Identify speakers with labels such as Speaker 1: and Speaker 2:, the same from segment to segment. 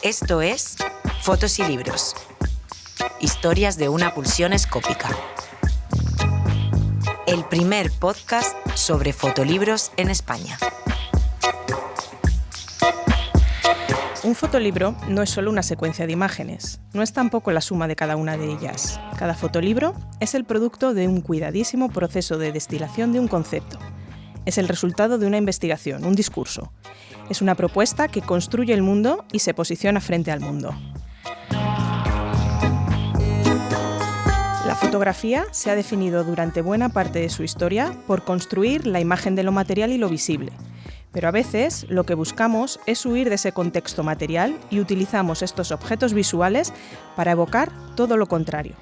Speaker 1: Esto es Fotos y Libros. Historias de una pulsión escópica. El primer podcast sobre fotolibros en España.
Speaker 2: Un fotolibro no es solo una secuencia de imágenes, no es tampoco la suma de cada una de ellas. Cada fotolibro es el producto de un cuidadísimo proceso de destilación de un concepto. Es el resultado de una investigación, un discurso. Es una propuesta que construye el mundo y se posiciona frente al mundo. La fotografía se ha definido durante buena parte de su historia por construir la imagen de lo material y lo visible. Pero a veces lo que buscamos es huir de ese contexto material y utilizamos estos objetos visuales para evocar todo lo contrario.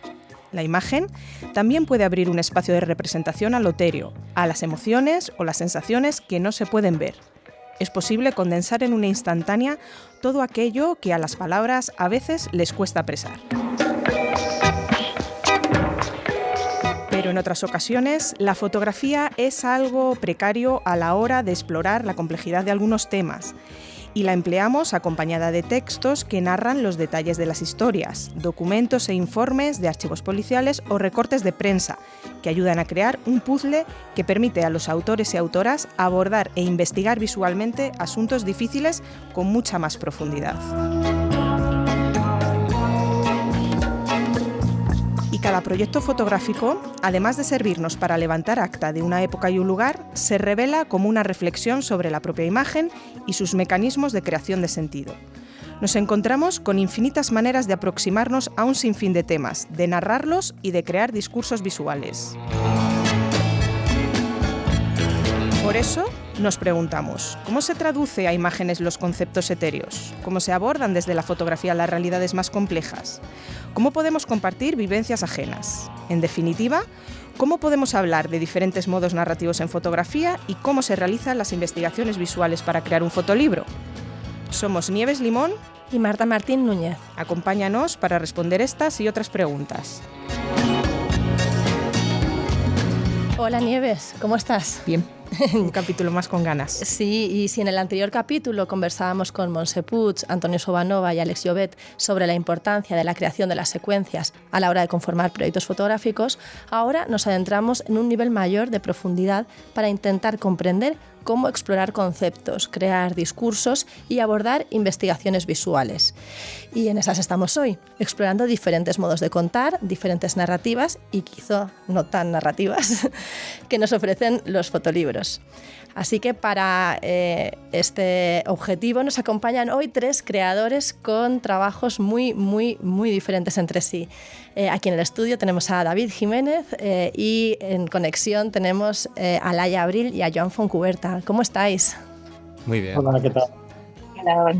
Speaker 2: La imagen también puede abrir un espacio de representación al etéreo, a las emociones o las sensaciones que no se pueden ver. Es posible condensar en una instantánea todo aquello que a las palabras a veces les cuesta expresar. Pero en otras ocasiones, la fotografía es algo precario a la hora de explorar la complejidad de algunos temas, y la empleamos acompañada de textos que narran los detalles de las historias, documentos e informes de archivos policiales o recortes de prensa, que ayudan a crear un puzzle que permite a los autores y autoras abordar e investigar visualmente asuntos difíciles con mucha más profundidad. Y cada proyecto fotográfico, además de servirnos para levantar acta de una época y un lugar, se revela como una reflexión sobre la propia imagen y sus mecanismos de creación de sentido. Nos encontramos con infinitas maneras de aproximarnos a un sinfín de temas, de narrarlos y de crear discursos visuales. Por eso, nos preguntamos, ¿cómo se traduce a imágenes los conceptos etéreos? ¿Cómo se abordan desde la fotografía las realidades más complejas? ¿Cómo podemos compartir vivencias ajenas? En definitiva, ¿cómo podemos hablar de diferentes modos narrativos en fotografía y cómo se realizan las investigaciones visuales para crear un fotolibro? Somos Nieves Limón
Speaker 3: y Marta Martín Núñez.
Speaker 2: Acompáñanos para responder estas y otras preguntas.
Speaker 3: Hola Nieves, ¿cómo estás?
Speaker 2: Bien. Un capítulo más con ganas.
Speaker 3: Sí, y si en el anterior capítulo conversábamos con Montse Puig, Antonio Sobanova y Alex Llobet sobre la importancia de la creación de las secuencias a la hora de conformar proyectos fotográficos, ahora nos adentramos en un nivel mayor de profundidad para intentar comprender cómo explorar conceptos, crear discursos y abordar investigaciones visuales. Y en esas estamos hoy, explorando diferentes modos de contar, diferentes narrativas y quizá no tan narrativas que nos ofrecen los fotolibros. Así que para este objetivo nos acompañan hoy tres creadores con trabajos muy diferentes entre sí. Aquí en el estudio tenemos a David Jiménez y en conexión tenemos a Laia Abril y a Joan Foncuberta. ¿Cómo estáis?
Speaker 4: Muy bien.
Speaker 5: Hola, ¿qué tal?
Speaker 6: Hola.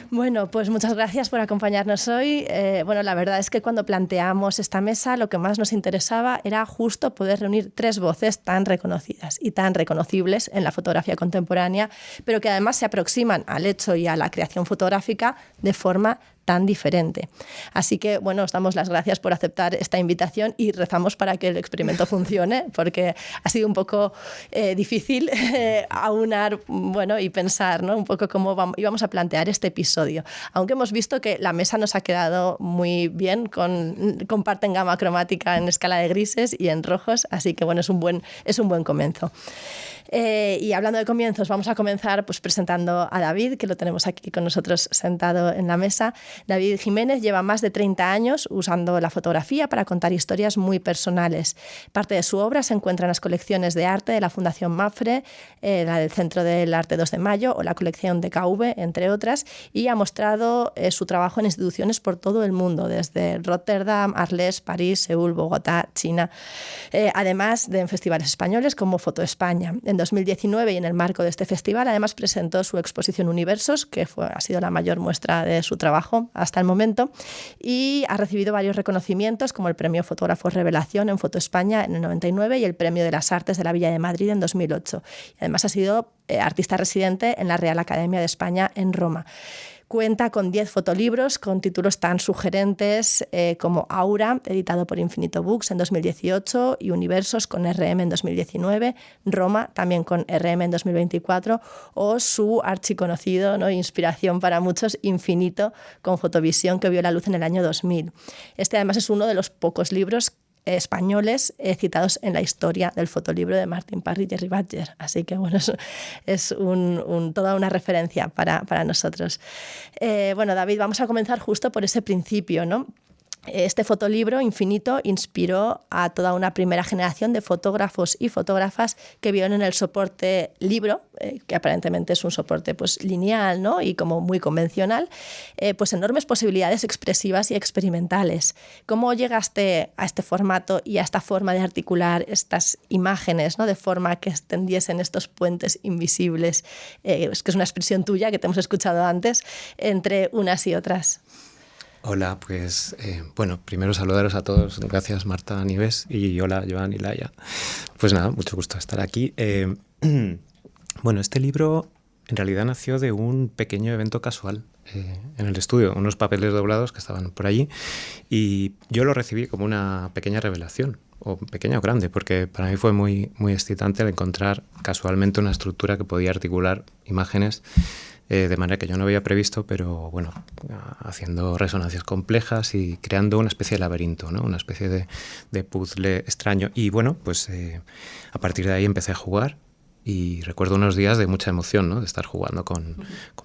Speaker 3: Bueno, pues muchas gracias por acompañarnos hoy. La verdad es que cuando planteamos esta mesa lo que más nos interesaba era justo poder reunir tres voces tan reconocidas y tan reconocibles en la fotografía contemporánea, pero que además se aproximan al hecho y a la creación fotográfica de forma tan diferente. Así que, bueno, os damos las gracias por aceptar esta invitación y rezamos para que el experimento funcione, porque ha sido un poco difícil aunar, y pensar, ¿no?, un poco cómo íbamos a plantear este episodio. Aunque hemos visto que la mesa nos ha quedado muy bien, comparten gama cromática en escala de grises y en rojos, así que, bueno, es un buen comienzo. Y hablando de comienzos, vamos a comenzar pues presentando a David, que lo tenemos aquí con nosotros sentado en la mesa. David Jiménez lleva más de 30 años usando la fotografía para contar historias muy personales. Parte de su obra se encuentra en las colecciones de arte de la Fundación Mapfre, la del Centro del Arte 2 de Mayo o la colección de KV, entre otras, y ha mostrado su trabajo en instituciones por todo el mundo, desde Rotterdam, Arles, París, Seúl, Bogotá, China, además de en festivales españoles como Foto España. En 2019 y en el marco de este festival además presentó su exposición Universos, que ha sido la mayor muestra de su trabajo hasta el momento, y ha recibido varios reconocimientos como el Premio Fotógrafo Revelación en Foto España en el 99 y el Premio de las Artes de la Villa de Madrid en 2008. Y además ha sido artista residente en la Real Academia de España en Roma. Cuenta con 10 fotolibros con títulos tan sugerentes como Aura, editado por Infinito Books en 2018, y Universos con RM en 2019, Roma también con RM en 2024, o su archiconocido, ¿no?, inspiración para muchos, Infinito, con Fotovisión, que vio la luz en el año 2000. Este además es uno de los pocos libros españoles citados en la historia del fotolibro de Martin Parr y Jerry Badger. Así que bueno, es toda una referencia para nosotros. Bueno, David, vamos a comenzar justo por ese principio, ¿no? Este fotolibro, Infinito, inspiró a toda una primera generación de fotógrafos y fotógrafas que vieron en el soporte libro, que aparentemente es un soporte pues, lineal, ¿no?, y como muy convencional, pues enormes posibilidades expresivas y experimentales. ¿Cómo llegaste a este formato y a esta forma de articular estas imágenes, ¿no?, de forma que extendiesen estos puentes invisibles, es que es una expresión tuya que te hemos escuchado antes, entre unas y otras?
Speaker 4: Hola, pues bueno, primero saludaros a todos. Gracias, Marta, Nieves, y hola, Joan y Laia. Pues nada, mucho gusto estar aquí. Bueno, este libro en realidad nació de un pequeño evento casual en el estudio, unos papeles doblados que estaban por allí, y yo lo recibí como una pequeña revelación, o pequeña o grande, porque para mí fue muy, muy excitante el encontrar casualmente una estructura que podía articular imágenes de manera que yo no había previsto, pero bueno, haciendo resonancias complejas y creando una especie de laberinto, ¿no?, una especie de puzzle extraño. Y bueno, pues a partir de ahí empecé a jugar y recuerdo unos días de mucha emoción, ¿no?, de estar jugando con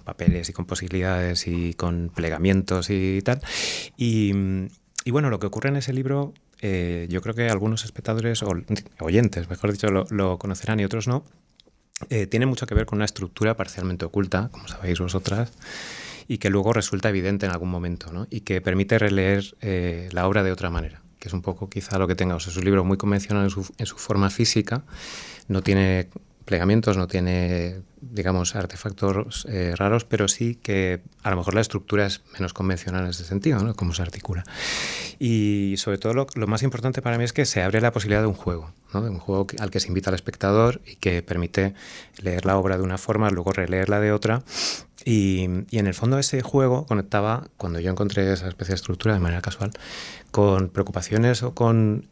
Speaker 4: papeles y con posibilidades y con plegamientos y tal. Y bueno, lo que ocurre en ese libro, yo creo que algunos espectadores, o oyentes, mejor dicho, lo conocerán y otros no. Tiene mucho que ver con una estructura parcialmente oculta, como sabéis vosotras, y que luego resulta evidente en algún momento, ¿no?, y que permite releer la obra de otra manera, que es un poco quizá lo que tenga. O sea, es un libro muy convencional en su forma física, no tiene plegamientos, no tiene, digamos, artefactos raros, pero sí que a lo mejor la estructura es menos convencional en ese sentido, ¿no?, cómo se articula. Y sobre todo lo más importante para mí es que se abre la posibilidad de un juego, ¿no?, de un juego al que se invita al espectador y que permite leer la obra de una forma, luego releerla de otra. Y en el fondo ese juego conectaba, cuando yo encontré esa especie de estructura de manera casual, con preocupaciones o con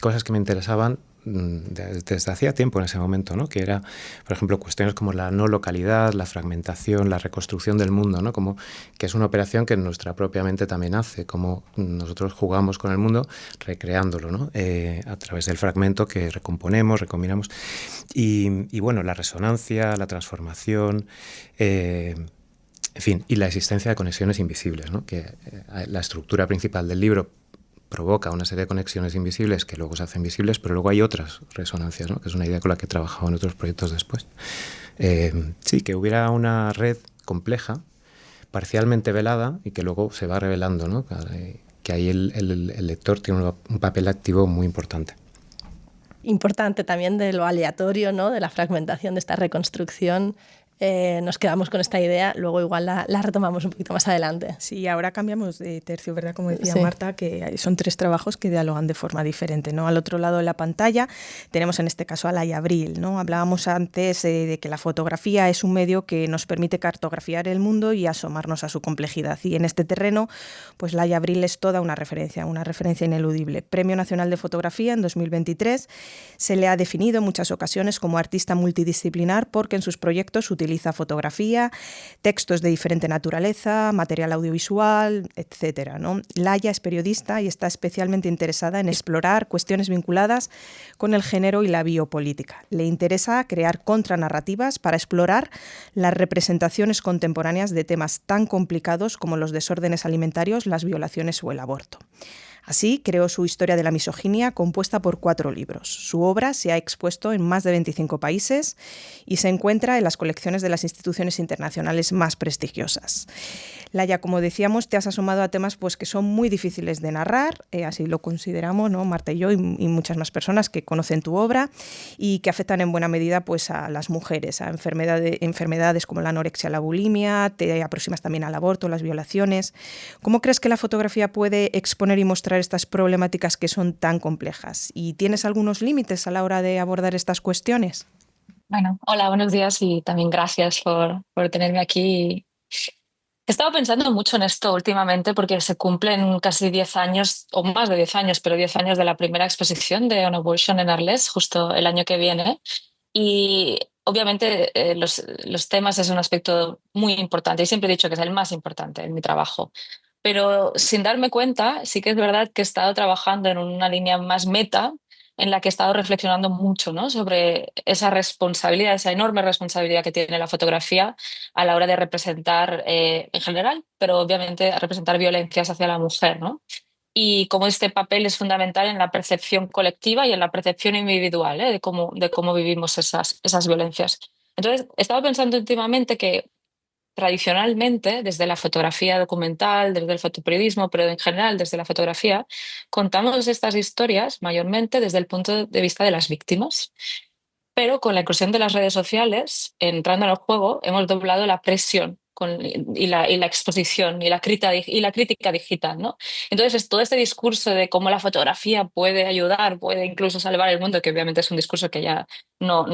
Speaker 4: cosas que me interesaban desde hacía tiempo en ese momento, ¿no?, que era, por ejemplo, cuestiones como la no localidad, la fragmentación, la reconstrucción del mundo, ¿no?, como que es una operación que nuestra propia mente también hace, como nosotros jugamos con el mundo recreándolo, ¿no?, a través del fragmento que recomponemos, recombinamos. Y bueno, la resonancia, la transformación, en fin, y la existencia de conexiones invisibles, ¿no?, que la estructura principal del libro provoca una serie de conexiones invisibles que luego se hacen visibles, pero luego hay otras resonancias, ¿no?, que es una idea con la que he trabajado en otros proyectos después. Sí, que hubiera una red compleja, parcialmente velada, y que luego se va revelando, ¿no?, que ahí el lector tiene un papel activo muy importante.
Speaker 3: Importante también de lo aleatorio, ¿no?, de la fragmentación, de esta reconstrucción. Nos quedamos con esta idea, luego igual la retomamos un poquito más adelante.
Speaker 2: Sí, ahora cambiamos de tercio, ¿verdad? Como decía
Speaker 3: Sí.
Speaker 2: Marta, que son 3 trabajos que dialogan de forma diferente, ¿no? Al otro lado de la pantalla tenemos en este caso a Laia Abril, ¿no? Hablábamos antes de que la fotografía es un medio que nos permite cartografiar el mundo y asomarnos a su complejidad. Y en este terreno, pues Laia Abril es toda una referencia ineludible. Premio Nacional de Fotografía en 2023. Se le ha definido en muchas ocasiones como artista multidisciplinar porque en sus proyectos utiliza fotografía, textos de diferente naturaleza, material audiovisual, etcétera, ¿no? Laia es periodista y está especialmente interesada en explorar cuestiones vinculadas con el género y la biopolítica. Le interesa crear contranarrativas para explorar las representaciones contemporáneas de temas tan complicados como los desórdenes alimentarios, las violaciones o el aborto. Así creó su Historia de la misoginia, compuesta por 4 libros. Su obra se ha expuesto en más de 25 países y se encuentra en las colecciones de las instituciones internacionales más prestigiosas. Laia, como decíamos, te has asomado a temas pues, que son muy difíciles de narrar, así lo consideramos, ¿no?, Marta y yo y muchas más personas que conocen tu obra y que afectan en buena medida pues, a las mujeres, a enfermedades como la anorexia, la bulimia, te aproximas también al aborto, las violaciones. ¿Cómo crees que la fotografía puede exponer y mostrar estas problemáticas que son tan complejas? ¿Y tienes algunos límites a la hora de abordar estas cuestiones?
Speaker 5: Bueno, hola, buenos días y también gracias por tenerme aquí. He estado pensando mucho en esto últimamente porque se cumplen casi 10 años, o más de 10 años, pero 10 años de la primera exposición de On Abortion en Arles, justo el año que viene. Y obviamente los temas es un aspecto muy importante y siempre he dicho que es el más importante en mi trabajo. Pero sin darme cuenta, sí que es verdad que he estado trabajando en una línea más meta en la que he estado reflexionando mucho, ¿no? Sobre esa responsabilidad, esa enorme responsabilidad que tiene la fotografía a la hora de representar en general, pero obviamente representar violencias hacia la mujer, ¿no? Y cómo este papel es fundamental en la percepción colectiva y en la percepción individual, ¿eh? De cómo vivimos esas violencias. Entonces, estaba pensando últimamente que tradicionalmente, desde la fotografía documental, desde el fotoperiodismo, pero en general desde la fotografía, contamos estas historias mayormente desde el punto de vista de las víctimas. Pero con la inclusión de las redes sociales, entrando en el juego, hemos doblado la presión y la exposición y la crítica digital, ¿no? Entonces, todo este discurso de cómo la fotografía puede ayudar, puede incluso salvar el mundo, que obviamente es un discurso que ya no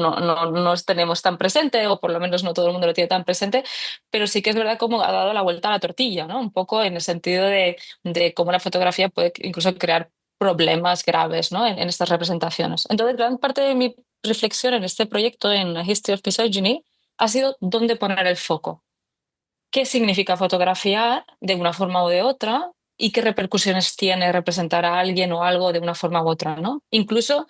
Speaker 5: tenemos tan presente, o por lo menos no todo el mundo lo tiene tan presente, pero sí que es verdad cómo ha dado la vuelta a la tortilla, ¿no? Un poco en el sentido de cómo la fotografía puede incluso crear problemas graves, ¿no? En estas representaciones. Entonces, gran parte de mi reflexión en este proyecto, en la History of Misogyny, ha sido dónde poner el foco. ¿Qué significa fotografiar de una forma o de otra? ¿Y qué repercusiones tiene representar a alguien o algo de una forma u otra, ¿no? Incluso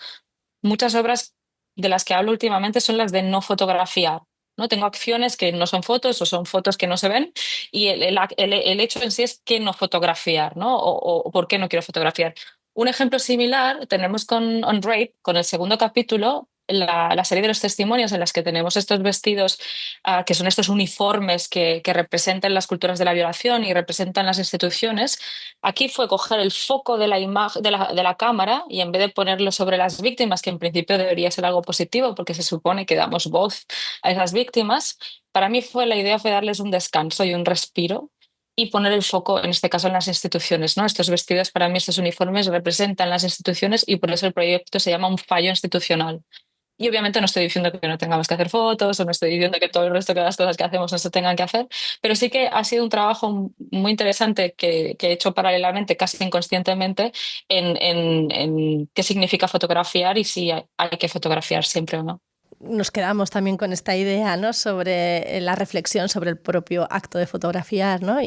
Speaker 5: muchas obras de las que hablo últimamente son las de no fotografiar, ¿no? Tengo acciones que no son fotos o son fotos que no se ven y el hecho en sí es que no fotografiar, ¿no? O por qué no quiero fotografiar. Un ejemplo similar tenemos con On Rape, con el segundo capítulo, la serie de los testimonios en las que tenemos estos vestidos que son estos uniformes que representan las culturas de la violación y representan las instituciones. Aquí fue coger el foco de la imagen de la cámara y en vez de ponerlo sobre las víctimas, que en principio debería ser algo positivo porque se supone que damos voz a esas víctimas, para mí la idea fue darles un descanso y un respiro y poner el foco, en este caso, en las instituciones, ¿no? Estos vestidos, para mí, estos uniformes representan las instituciones y por eso el proyecto se llama Un fallo institucional. Y obviamente no estoy diciendo que no tengamos que hacer fotos o no estoy diciendo que todo el resto de las cosas que hacemos no se tengan que hacer, pero sí que ha sido un trabajo muy interesante que he hecho paralelamente, casi inconscientemente, en qué significa fotografiar y si hay que fotografiar siempre o no.
Speaker 3: Nos quedamos también con esta idea, ¿no? Sobre la reflexión sobre el propio acto de fotografiar, ¿no?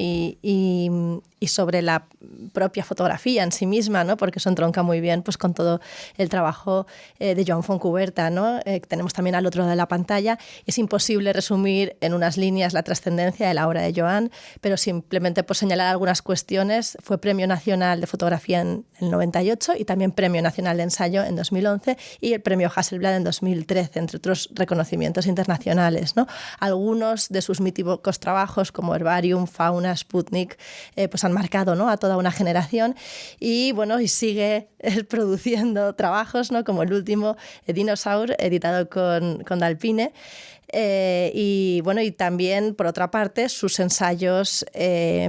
Speaker 3: y sobre la propia fotografía en sí misma, ¿no? Porque eso entronca muy bien pues, con todo el trabajo de Joan Fontcuberta, ¿no? Que tenemos también al otro lado de la pantalla. Es imposible resumir en unas líneas la trascendencia de la obra de Joan, pero simplemente por señalar algunas cuestiones, fue Premio Nacional de Fotografía en el 98 y también Premio Nacional de Ensayo en 2011 y el Premio Hasselblad en 2013, entre otros reconocimientos internacionales, ¿no? Algunos de sus míticos trabajos como Herbarium, Fauna, Sputnik, pues han marcado, ¿no? A toda una generación y bueno, y sigue produciendo trabajos, ¿no? Como el último, Dinosaur, editado con Dalpine. Y bueno, y también por otra parte sus ensayos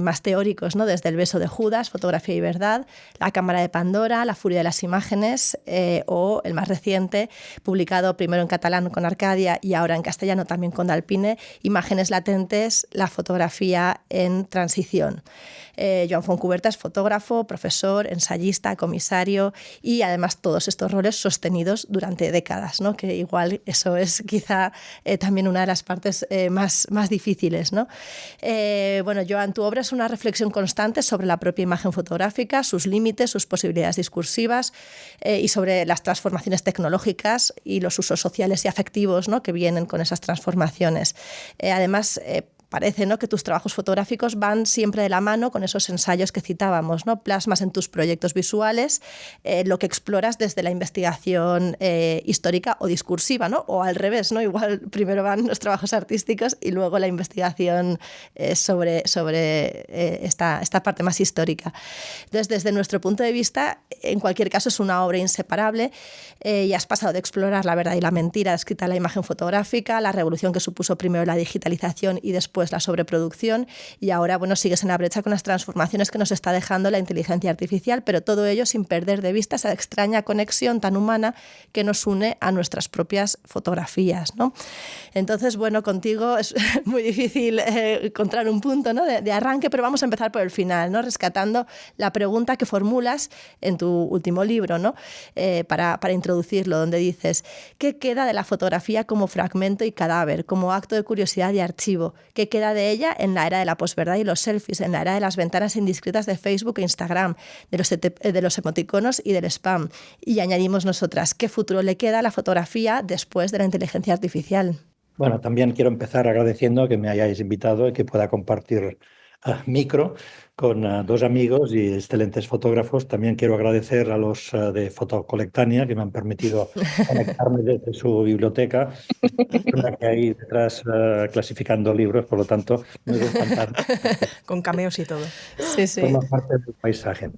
Speaker 3: más teóricos, ¿no? Desde El beso de Judas, Fotografía y verdad, La cámara de Pandora, La furia de las imágenes o el más reciente, publicado primero en catalán con Arcadia y ahora en castellano también con Dalpine, Imágenes latentes, la fotografía en transición. Joan Fontcuberta es fotógrafo, profesor, ensayista, comisario y además todos estos roles sostenidos durante décadas, ¿no? Que igual eso es quizá también una de las partes más difíciles, ¿no? Bueno, Joan, tu obra es una reflexión constante sobre la propia imagen fotográfica, sus límites, sus posibilidades discursivas y sobre las transformaciones tecnológicas y los usos sociales y afectivos, ¿no? Que vienen con esas transformaciones. Además, parece, ¿no? Que tus trabajos fotográficos van siempre de la mano con esos ensayos que citábamos, ¿no? Plasmas en tus proyectos visuales lo que exploras desde la investigación histórica o discursiva, ¿no? O al revés, ¿no? Igual primero van los trabajos artísticos y luego la investigación sobre esta parte más histórica. Entonces, desde nuestro punto de vista, en cualquier caso es una obra inseparable y has pasado de explorar la verdad y la mentira escrita en la imagen fotográfica, la revolución que supuso primero la digitalización y después pues la sobreproducción y ahora, bueno, sigues en la brecha con las transformaciones que nos está dejando la inteligencia artificial, pero todo ello sin perder de vista esa extraña conexión tan humana que nos une a nuestras propias fotografías, ¿no? Entonces, bueno, contigo es muy difícil encontrar un punto, ¿no?, de arranque, pero vamos a empezar por el final, ¿no?, rescatando la pregunta que formulas en tu último libro, ¿no?, para introducirlo, donde dices: ¿qué queda de la fotografía como fragmento y cadáver, como acto de curiosidad y archivo? ¿Qué queda de ella en la era de la posverdad y los selfies, en la era de las ventanas indiscretas de Facebook e Instagram, de los emoticonos y del spam? Y añadimos nosotras: ¿qué futuro le queda a la fotografía después de la inteligencia artificial?
Speaker 6: Bueno, también quiero empezar agradeciendo que me hayáis invitado y que pueda compartir micro con dos amigos y excelentes fotógrafos. También quiero agradecer a los de Fotocolectania que me han permitido conectarme desde su biblioteca. Una que hay detrás clasificando libros, por lo tanto, me es encantado.
Speaker 2: Con cameos y todo.
Speaker 3: Sí, sí.
Speaker 6: Forma parte del paisaje.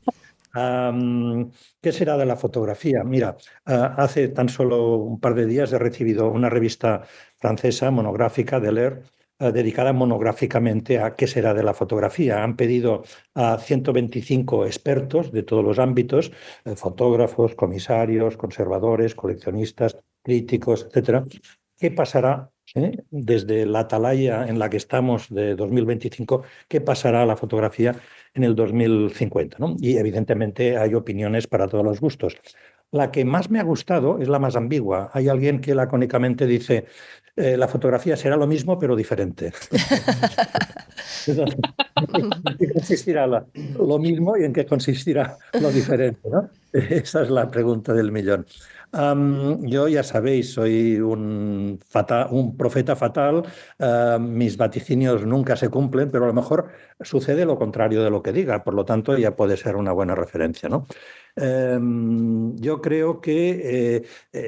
Speaker 6: ¿Qué será de la fotografía? Mira, hace tan solo un par de días he recibido una revista francesa monográfica de L'Heure dedicada monográficamente a qué será de la fotografía. Han pedido a 125 expertos de todos los ámbitos, fotógrafos, comisarios, conservadores, coleccionistas, críticos, etcétera, qué pasará desde la atalaya en la que estamos de 2025, qué pasará a la fotografía en el 2050, ¿no? Y evidentemente hay opiniones para todos los gustos. La que más me ha gustado es la más ambigua. Hay alguien que lacónicamente dice: la fotografía será lo mismo pero diferente. ¿En qué consistirá lo mismo y en qué consistirá lo diferente, ¿no? Esa es la pregunta del millón. Yo, ya sabéis, soy un profeta fatal. Mis vaticinios nunca se cumplen, pero a lo mejor sucede lo contrario de lo que diga. Por lo tanto, ya puede ser una buena referencia, ¿no? Yo creo que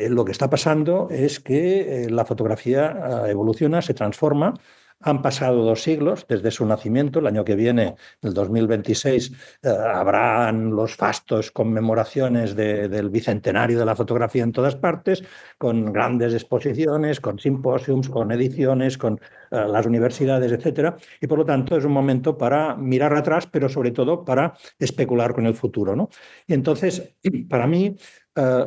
Speaker 6: lo que está pasando es que la fotografía evoluciona, se transforma. Han pasado 2 siglos desde su nacimiento. El año que viene, el 2026, habrán los fastos conmemoraciones del bicentenario de la fotografía en todas partes, con grandes exposiciones, con simposiums, con ediciones, con las universidades, etcétera. Y por lo tanto es un momento para mirar atrás, pero sobre todo para especular con el futuro, ¿no? Y entonces, para mí,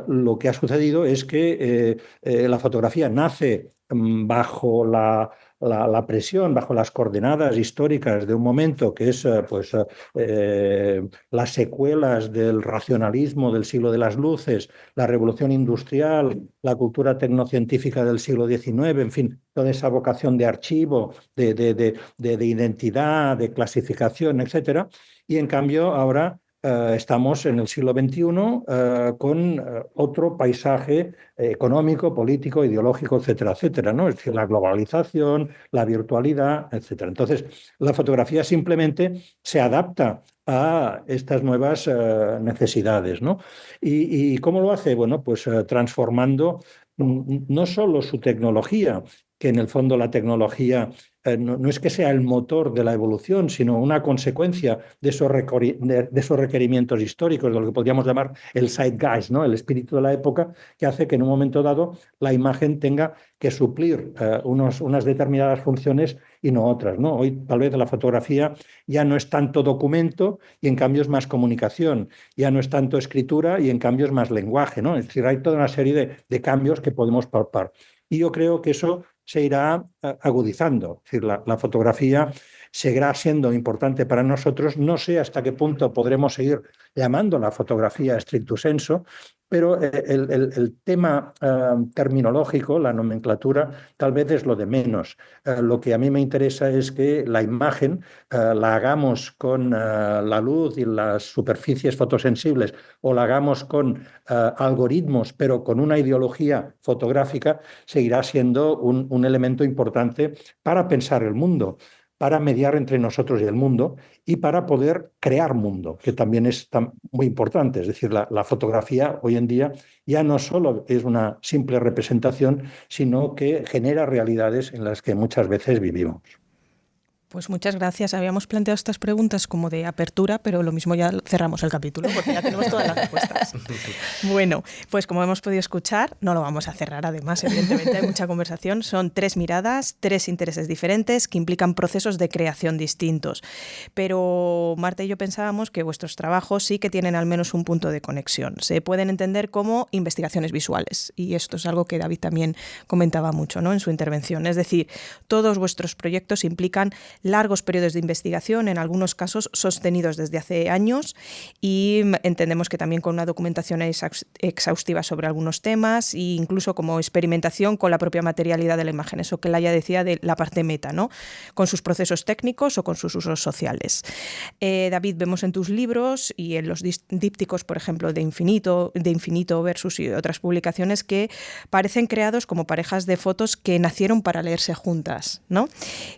Speaker 6: lo que ha sucedido es que la fotografía nace bajo la presión, bajo las coordenadas históricas de un momento que es las secuelas del racionalismo del siglo de las luces, la revolución industrial, la cultura tecnocientífica del siglo XIX, en fin, toda esa vocación de archivo, de identidad, de clasificación, etcétera. Y en cambio ahora estamos en el siglo XXI con otro paisaje económico, político, ideológico, etcétera, etcétera, ¿no? Es decir, la globalización, la virtualidad, etcétera. Entonces, la fotografía simplemente se adapta a estas nuevas necesidades, ¿no? ¿Y cómo lo hace? Bueno, pues transformando no solo su tecnología, que en el fondo la tecnología no es que sea el motor de la evolución, sino una consecuencia de esos requerimientos históricos, de lo que podríamos llamar el zeitgeist, ¿no? El espíritu de la época, que hace que en un momento dado la imagen tenga que suplir unas determinadas funciones y no otras, ¿no? Hoy tal vez la fotografía ya no es tanto documento y en cambio es más comunicación, ya no es tanto escritura y en cambio es más lenguaje, ¿no? Es decir, hay toda una serie de cambios que podemos palpar. Y yo creo que eso se irá agudizando. Es decir, la fotografía seguirá siendo importante para nosotros. No sé hasta qué punto podremos seguir llamando la fotografía stricto sensu, pero el tema terminológico, la nomenclatura, tal vez es lo de menos. Lo que a mí me interesa es que la imagen la hagamos con la luz y las superficies fotosensibles o la hagamos con algoritmos, pero con una ideología fotográfica, seguirá siendo un elemento importante para pensar el mundo, para mediar entre nosotros y el mundo y para poder crear mundo, que también es muy importante. Es decir, la fotografía hoy en día ya no solo es una simple representación, sino que genera realidades en las que muchas veces vivimos.
Speaker 2: Pues muchas gracias. Habíamos planteado estas preguntas como de apertura, pero lo mismo ya cerramos el capítulo porque ya tenemos todas las respuestas. Bueno, pues como hemos podido escuchar, no lo vamos a cerrar además, evidentemente hay mucha conversación. Son 3 miradas, 3 intereses diferentes que implican procesos de creación distintos. Pero Marta y yo pensábamos que vuestros trabajos sí que tienen al menos un punto de conexión. Se pueden entender como investigaciones visuales y esto es algo que David también comentaba mucho, ¿no?, en su intervención. Es decir, todos vuestros proyectos implican largos periodos de investigación, en algunos casos sostenidos desde hace años, y entendemos que también con una documentación exhaustiva sobre algunos temas e incluso como experimentación con la propia materialidad de la imagen, eso que Laia decía de la parte meta, ¿no?, con sus procesos técnicos o con sus usos sociales. David, vemos en tus libros y en los dípticos, por ejemplo, de Infinito versus y otras publicaciones que parecen creados como parejas de fotos que nacieron para leerse juntas, ¿no?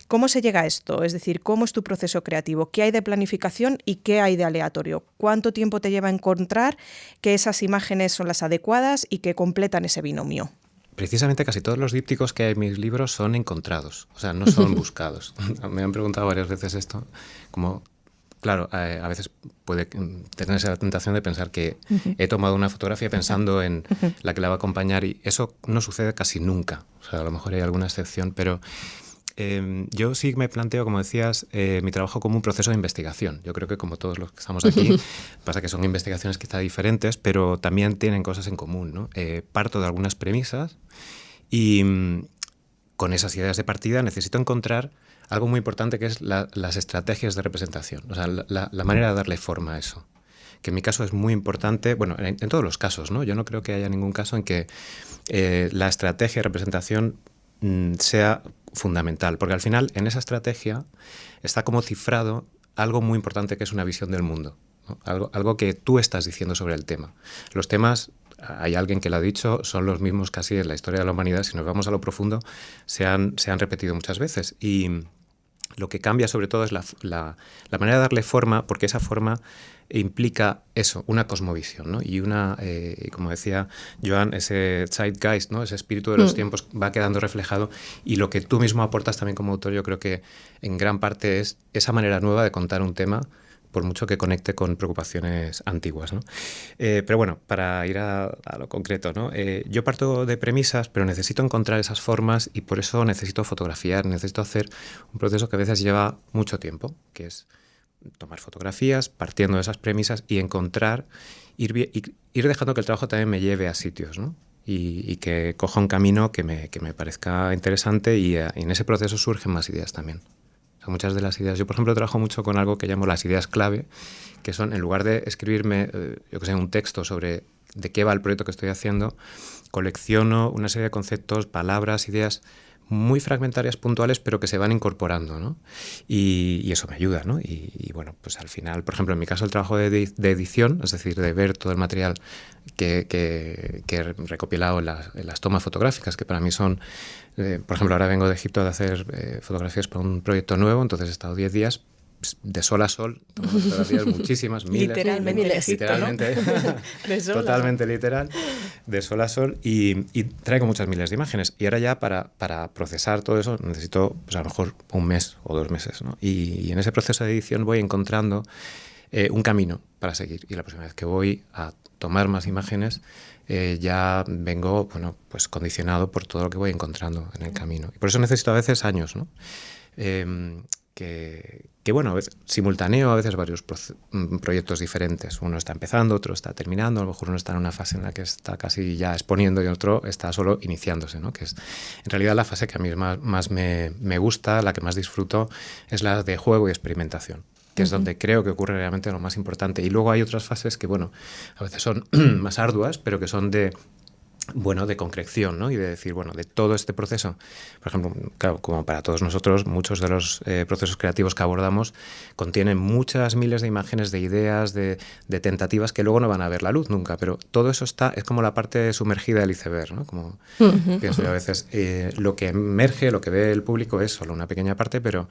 Speaker 2: ¿Cómo se llega a esto? Es decir, ¿cómo es tu proceso creativo? ¿Qué hay de planificación y qué hay de aleatorio? ¿Cuánto tiempo te lleva a encontrar que esas imágenes son las adecuadas y que completan ese binomio?
Speaker 4: Precisamente casi todos los dípticos que hay en mis libros son encontrados, o sea, no son buscados. Me han preguntado varias veces esto, como, claro, a veces puede tener esa tentación de pensar que he tomado una fotografía pensando en la que la va a acompañar y eso no sucede casi nunca. O sea, a lo mejor hay alguna excepción, pero yo sí me planteo, como decías, mi trabajo como un proceso de investigación. Yo creo que como todos los que estamos aquí, pasa que son investigaciones quizá diferentes, pero también tienen cosas en común, ¿no? Parto de algunas premisas y con esas ideas de partida necesito encontrar algo muy importante que es las estrategias de representación, o sea, la manera de darle forma a eso. Que en mi caso es muy importante, bueno, en todos los casos, ¿no? Yo no creo que haya ningún caso en que la estrategia de representación sea fundamental, porque al final en esa estrategia está como cifrado algo muy importante que es una visión del mundo, ¿no? Algo que tú estás diciendo sobre el tema. Los temas, hay alguien que lo ha dicho, son los mismos casi en la historia de la humanidad, si nos vamos a lo profundo, se han repetido muchas veces y lo que cambia sobre todo es la manera de darle forma, porque esa forma implica eso, una cosmovisión, ¿no? Y una, como decía Joan, ese zeitgeist, ¿no?, ese espíritu de los tiempos va quedando reflejado y lo que tú mismo aportas también como autor yo creo que en gran parte es esa manera nueva de contar un tema por mucho que conecte con preocupaciones antiguas, ¿no? Pero bueno, para ir a lo concreto, ¿no? Yo parto de premisas, pero necesito encontrar esas formas y por eso necesito fotografiar, necesito hacer un proceso que a veces lleva mucho tiempo, que es tomar fotografías partiendo de esas premisas y encontrar, ir dejando que el trabajo también me lleve a sitios, ¿no? Y que coja un camino que me parezca interesante y en ese proceso surgen más ideas también. Muchas de las ideas. Yo, por ejemplo, trabajo mucho con algo que llamo las ideas clave, que son, en lugar de escribirme, yo que sé, un texto sobre de qué va el proyecto que estoy haciendo, colecciono una serie de conceptos, palabras, ideas muy fragmentarias, puntuales, pero que se van incorporando, ¿no? Y eso me ayuda, ¿no? Y bueno, pues al final, por ejemplo, en mi caso, el trabajo de edición, es decir, de ver todo el material que he recopilado en las tomas fotográficas, que para mí son, por ejemplo, ahora vengo de Egipto de hacer fotografías para un proyecto nuevo, entonces he estado 10 días de sol a sol, tomando fotografías muchísimas, miles. Literalmente,
Speaker 2: de sol
Speaker 4: totalmente a sol. Literal, de sol a sol y traigo muchas miles de imágenes y ahora ya para procesar todo eso necesito pues a lo mejor 1 mes o 2 meses, ¿no? Y en ese proceso de edición voy encontrando un camino para seguir y la próxima vez que voy a tomar más imágenes ya vengo, bueno, pues condicionado por todo lo que voy encontrando en el camino y por eso necesito a veces años, ¿no? Que bueno, a veces, simultáneo a veces varios proyectos diferentes. Uno está empezando, otro está terminando, a lo mejor uno está en una fase en la que está casi ya exponiendo y otro está solo iniciándose, ¿no? Que es en realidad la fase que a mí más me gusta, la que más disfruto, es la de juego y experimentación, que es donde creo que ocurre realmente lo más importante. Y luego hay otras fases que, bueno, a veces son más arduas, pero que son de concreción, ¿no? Y de decir, bueno, de todo este proceso, por ejemplo, claro, como para todos nosotros, muchos de los procesos creativos que abordamos contienen muchas miles de imágenes, de ideas, de tentativas que luego no van a ver la luz nunca, pero todo eso es como la parte sumergida del iceberg, ¿no? Como pienso yo a veces, lo que emerge, lo que ve el público es solo una pequeña parte, pero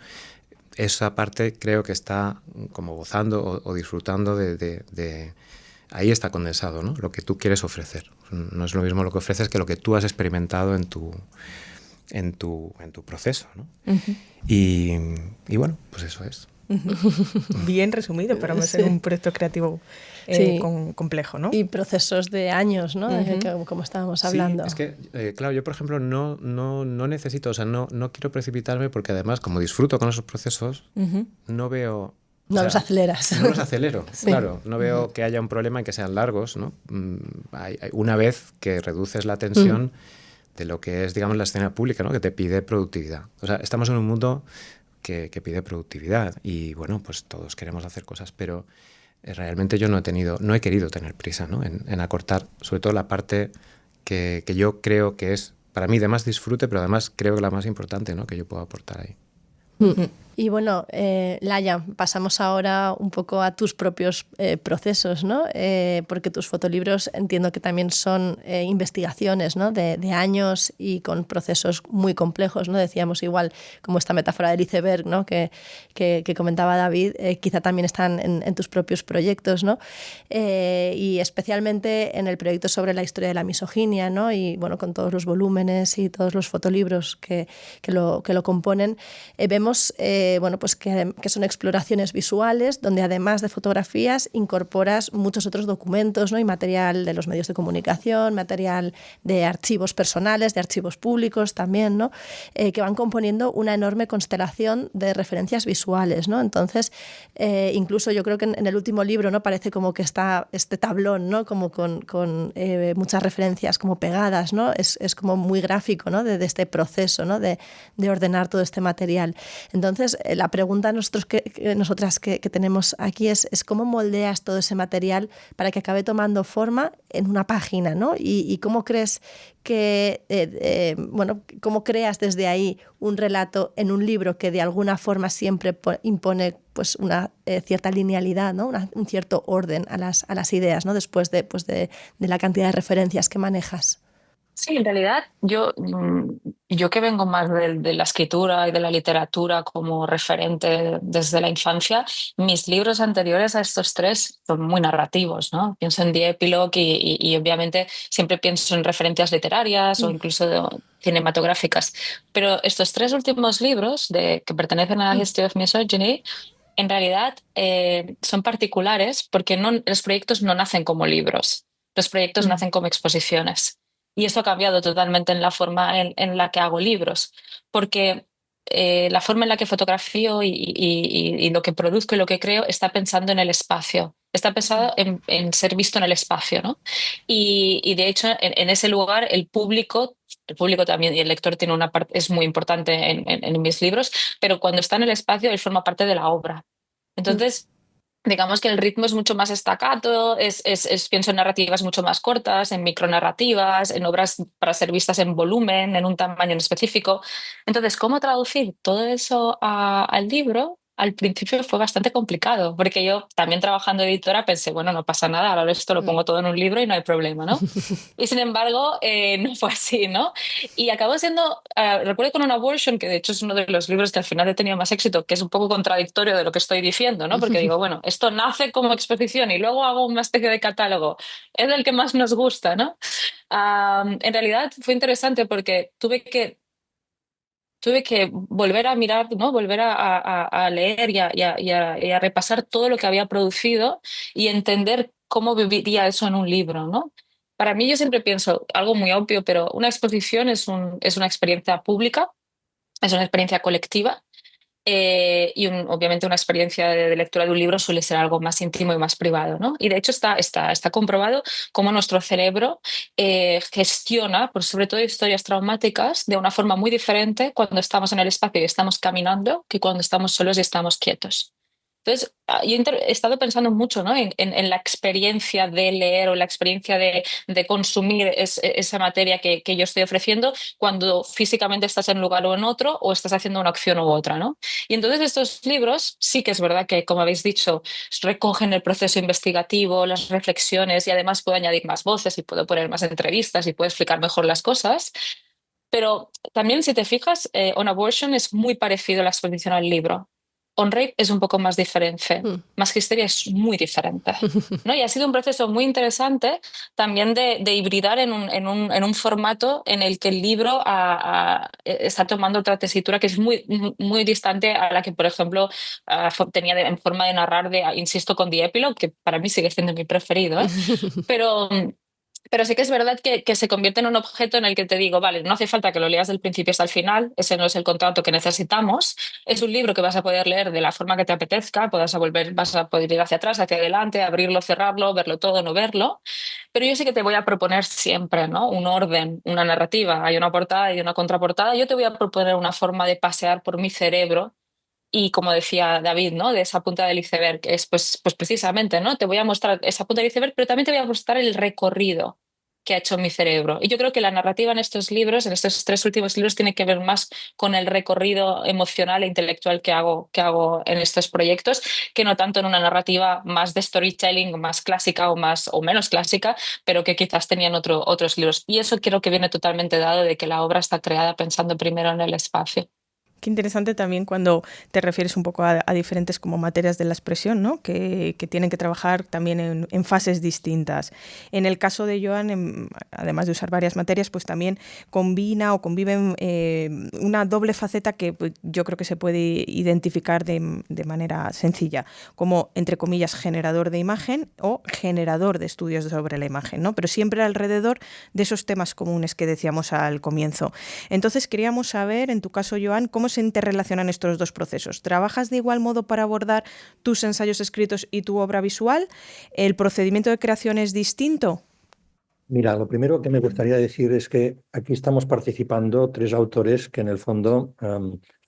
Speaker 4: esa parte creo que está como gozando o disfrutando de ahí está condensado, ¿no? Lo que tú quieres ofrecer. No es lo mismo lo que ofreces que lo que tú has experimentado en tu en tu proceso, ¿no?
Speaker 2: Ujú.
Speaker 4: Y bueno, pues eso es.
Speaker 2: Bien resumido para no ser un proyecto creativo
Speaker 3: Sí.
Speaker 2: complejo, ¿no?
Speaker 3: Y procesos de años, ¿no?
Speaker 2: Ujú.
Speaker 3: Como estábamos hablando.
Speaker 4: Sí, es que, claro, yo, por ejemplo, no necesito, o sea, no quiero precipitarme porque además, como disfruto con esos procesos,
Speaker 2: Ujú.
Speaker 4: no veo...
Speaker 3: No los aceleras.
Speaker 4: No los acelero,
Speaker 3: Sí.
Speaker 4: claro. No veo que haya un problema en que sean largos, ¿no? Una vez que reduces la tensión de lo que es, digamos, la escena pública, ¿no? Que te pide productividad. O sea, estamos en un mundo que pide productividad y, bueno, pues todos queremos hacer cosas, pero realmente yo no he querido tener prisa, ¿no? En acortar, sobre todo la parte que yo creo que es, para mí, de más disfrute, pero además creo que la más importante, ¿no? Que yo puedo aportar ahí.
Speaker 3: Y bueno, Laia, pasamos ahora un poco a tus propios procesos, ¿no? Porque tus fotolibros entiendo que también son investigaciones, ¿no? de años y con procesos muy complejos, ¿no? Decíamos igual, como esta metáfora del iceberg, ¿no? que comentaba David, quizá también están en tus propios proyectos, ¿no? Y especialmente en el proyecto sobre la historia de la misoginia, ¿no? Y bueno, con todos los volúmenes y todos los fotolibros que lo componen, vemos bueno, pues que son exploraciones visuales donde además de fotografías incorporas muchos otros documentos, ¿no? Y material de los medios de comunicación, material de archivos personales, de archivos públicos también, ¿no? Que van componiendo una enorme constelación de referencias visuales, ¿no? Entonces, incluso yo creo que en el último libro, ¿no? Parece como que está este tablón, ¿no? Como con muchas referencias como pegadas, ¿no? Es como muy gráfico, ¿no? De este proceso, ¿no? De ordenar todo este material. Entonces, la pregunta nosotras que tenemos aquí es cómo moldeas todo ese material para que acabe tomando forma en una página, ¿no? Y cómo crees que, bueno, cómo creas desde ahí un relato en un libro que de alguna forma siempre impone pues una cierta linealidad, ¿no? Un cierto orden a las ideas, ¿no? Después de la cantidad de referencias que manejas.
Speaker 5: Sí, en realidad yo que vengo más de la escritura y de la literatura como referente desde la infancia, mis libros anteriores a estos tres son muy narrativos, ¿no? Pienso en The Epilogue y obviamente siempre pienso en referencias literarias o incluso cinematográficas. Pero estos tres últimos libros que pertenecen a la History of Misogyny, en realidad son particulares porque los proyectos no nacen como libros, los proyectos nacen como exposiciones. Y esto ha cambiado totalmente en la forma en la que hago libros, porque la forma en la que fotografío y lo que produzco y lo que creo está pensando en el espacio, está pensado en ser visto en el espacio, ¿no? Y de hecho, en ese lugar, el público también y el lector tiene una parte, es muy importante en mis libros, pero cuando está en el espacio, él forma parte de la obra. Entonces, digamos que el ritmo es mucho más staccato, pienso en narrativas mucho más cortas, en micronarrativas, en obras para ser vistas en volumen, en un tamaño en específico. Entonces, ¿cómo traducir todo eso al libro? Al principio fue bastante complicado, porque yo también trabajando de editora pensé, bueno, no pasa nada, ahora esto lo pongo todo en un libro y no hay problema, ¿no? Y sin embargo, no fue así, ¿no? Y acabó siendo, recuerdo con una Abortion, que de hecho es uno de los libros que al final he tenido más éxito, que es un poco contradictorio de lo que estoy diciendo, ¿no? Porque digo, bueno, esto nace como exposición y luego hago una especie de catálogo. Es el que más nos gusta, ¿no? En realidad fue interesante porque tuve que volver a mirar, ¿no? Volver a leer y a repasar todo lo que había producido y entender cómo viviría eso en un libro, ¿no? Para mí yo siempre pienso algo muy obvio, pero una exposición es una experiencia pública, es una experiencia colectiva y obviamente una experiencia de lectura de un libro suele ser algo más íntimo y más privado, ¿no? Y de hecho está comprobado cómo nuestro cerebro gestiona, por sobre todo historias traumáticas, de una forma muy diferente cuando estamos en el espacio y estamos caminando que cuando estamos solos y estamos quietos. Entonces, yo he estado pensando mucho, ¿no? en la experiencia de leer o la experiencia de consumir esa materia que yo estoy ofreciendo cuando físicamente estás en un lugar o en otro o estás haciendo una acción u otra, ¿no? Y entonces estos libros sí que es verdad que, como habéis dicho, recogen el proceso investigativo, las reflexiones y además puedo añadir más voces y puedo poner más entrevistas y puedo explicar mejor las cosas. Pero también, si te fijas, On Abortion es muy parecido a la exposición al libro. On-Rape es un poco más diferente, Magisteria es muy diferente, ¿no? Y ha sido un proceso muy interesante también de hibridar en un formato en el que el libro está tomando otra tesitura que es muy distante a la que, por ejemplo, tenía en forma de narrar, insisto, con The Epilogue, que para mí sigue siendo mi preferido, ¿eh? Pero sí que es verdad que se convierte en un objeto en el que te digo, vale, no hace falta que lo leas del principio hasta el final, ese no es el contrato que necesitamos, es un libro que vas a poder leer de la forma que te apetezca, vas a poder ir hacia atrás, hacia adelante, abrirlo, cerrarlo, verlo todo, no verlo, pero yo sí que te voy a proponer siempre, ¿no? Un orden, una narrativa, hay una portada y una contraportada, yo te voy a proponer una forma de pasear por mi cerebro. Y como decía David, ¿no? De esa punta del iceberg, que es pues precisamente, ¿no? Te voy a mostrar esa punta del iceberg, pero también te voy a mostrar el recorrido que ha hecho mi cerebro. Y yo creo que la narrativa en estos libros, en estos 3 últimos libros, tiene que ver más con el recorrido emocional e intelectual que hago en estos proyectos, que no tanto en una narrativa más de storytelling, más clásica o menos clásica, pero que quizás tenían otros libros. Y eso creo que viene totalmente dado de que la obra está creada pensando primero en el espacio.
Speaker 2: Qué interesante también cuando te refieres un poco a diferentes como materias de la expresión, ¿no? Que tienen que trabajar también en fases distintas. En el caso de Joan, además de usar varias materias, pues también combina o conviven una doble faceta que pues, yo creo que se puede identificar de manera sencilla, como, entre comillas, generador de imagen o generador de estudios sobre la imagen, ¿no? Pero siempre alrededor de esos temas comunes que decíamos al comienzo. Entonces, queríamos saber, en tu caso, Joan, ¿cómo se interrelacionan estos dos procesos? ¿Trabajas de igual modo para abordar tus ensayos escritos y tu obra visual? ¿El procedimiento de creación es distinto?
Speaker 6: Mira, lo primero que me gustaría decir es que aquí estamos participando 3 autores que en el fondo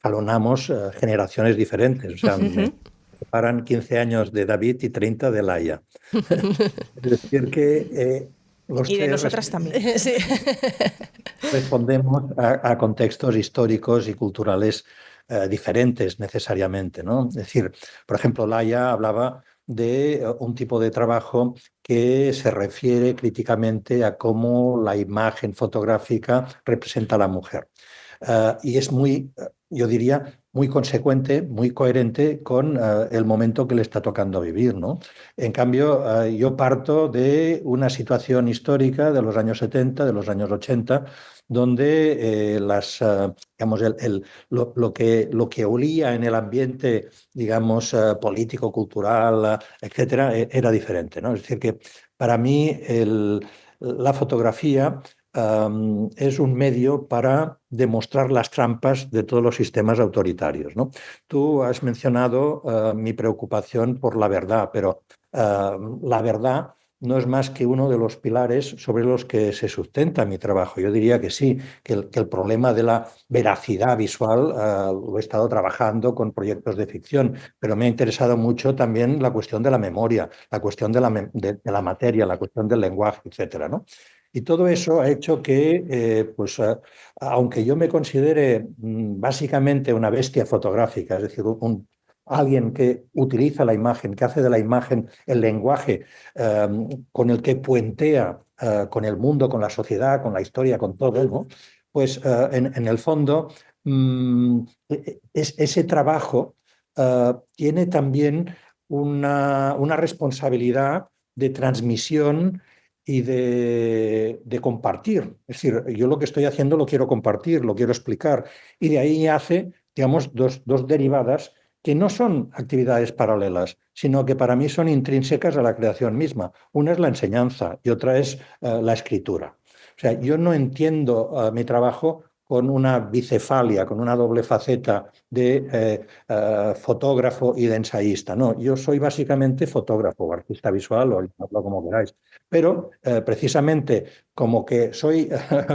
Speaker 6: jalonamos generaciones diferentes. O sea, me separan 15 años de David y 30 de Laia. Es decir, que los
Speaker 2: Y de
Speaker 6: 3
Speaker 2: nosotras también.
Speaker 3: Sí.
Speaker 6: respondemos a contextos históricos y culturales diferentes necesariamente, ¿no? Es decir, por ejemplo, Laia hablaba de un tipo de trabajo que se refiere críticamente a cómo la imagen fotográfica representa a la mujer. Y es muy, yo diría, muy consecuente, muy coherente con el momento que le está tocando vivir, ¿no? En cambio, yo parto de una situación histórica de los años 70, de los años 80, donde digamos, lo que olía en el ambiente, digamos, político, cultural, etcétera, era diferente, ¿no? Es decir, que para mí la fotografía es un medio para demostrar las trampas de todos los sistemas autoritarios, ¿no? Tú has mencionado mi preocupación por la verdad, pero la verdad no es más que uno de los pilares sobre los que se sustenta mi trabajo. Yo diría que sí, que el problema de la veracidad visual lo he estado trabajando con proyectos de ficción, pero me ha interesado mucho también la cuestión de la memoria, la cuestión de la materia, la cuestión del lenguaje, etcétera, ¿no? Y todo eso ha hecho que, pues, aunque yo me considere básicamente una bestia fotográfica, es decir, alguien que utiliza la imagen, que hace de la imagen el lenguaje con el que puentea con el mundo, con la sociedad, con la historia, con todo, ¿no? Pues en el fondo ese trabajo tiene también una responsabilidad de transmisión y de compartir. Es decir, yo lo que estoy haciendo lo quiero compartir, lo quiero explicar. Y de ahí hace, digamos, dos derivadas que no son actividades paralelas, sino que para mí son intrínsecas a la creación misma. Una es la enseñanza y otra es la escritura. O sea, yo no entiendo mi trabajo con una bicefalia, con una doble faceta de fotógrafo y de ensayista. No, yo soy básicamente fotógrafo o artista visual, o llamadlo como queráis. Pero precisamente como que soy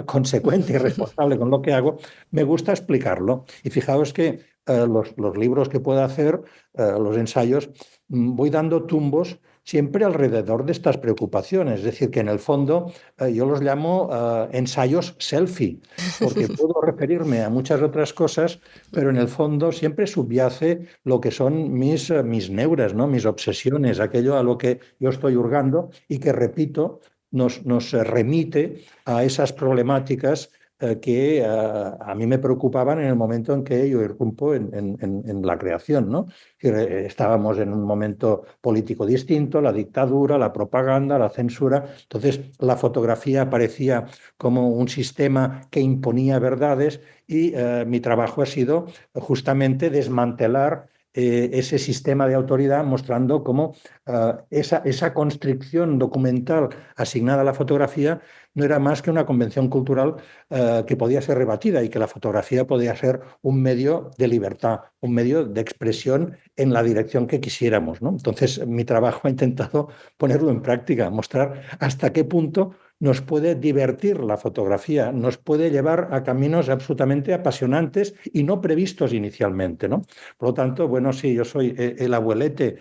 Speaker 6: consecuente y responsable con lo que hago, me gusta explicarlo. Y fijaos que los libros que puedo hacer, los ensayos, voy dando tumbos siempre alrededor de estas preocupaciones. Es decir, que en el fondo yo los llamo ensayos selfie, porque puedo referirme a muchas otras cosas, pero en el fondo siempre subyace lo que son mis neuras, ¿no? Mis obsesiones, aquello a lo que yo estoy hurgando y que, repito, nos remite a esas problemáticas que a mí me preocupaban en el momento en que yo irrumpo en la creación, ¿no? Estábamos en un momento político distinto, la dictadura, la propaganda, la censura. Entonces, la fotografía aparecía como un sistema que imponía verdades y mi trabajo ha sido justamente desmantelar ese sistema de autoridad, mostrando cómo esa constricción documental asignada a la fotografía no era más que una convención cultural que podía ser rebatida y que la fotografía podía ser un medio de libertad, un medio de expresión en la dirección que quisiéramos, ¿no? Entonces, mi trabajo ha intentado ponerlo en práctica, mostrar hasta qué punto nos puede divertir la fotografía, nos puede llevar a caminos absolutamente apasionantes y no previstos inicialmente, ¿no? Por lo tanto, bueno, sí, yo soy el abuelete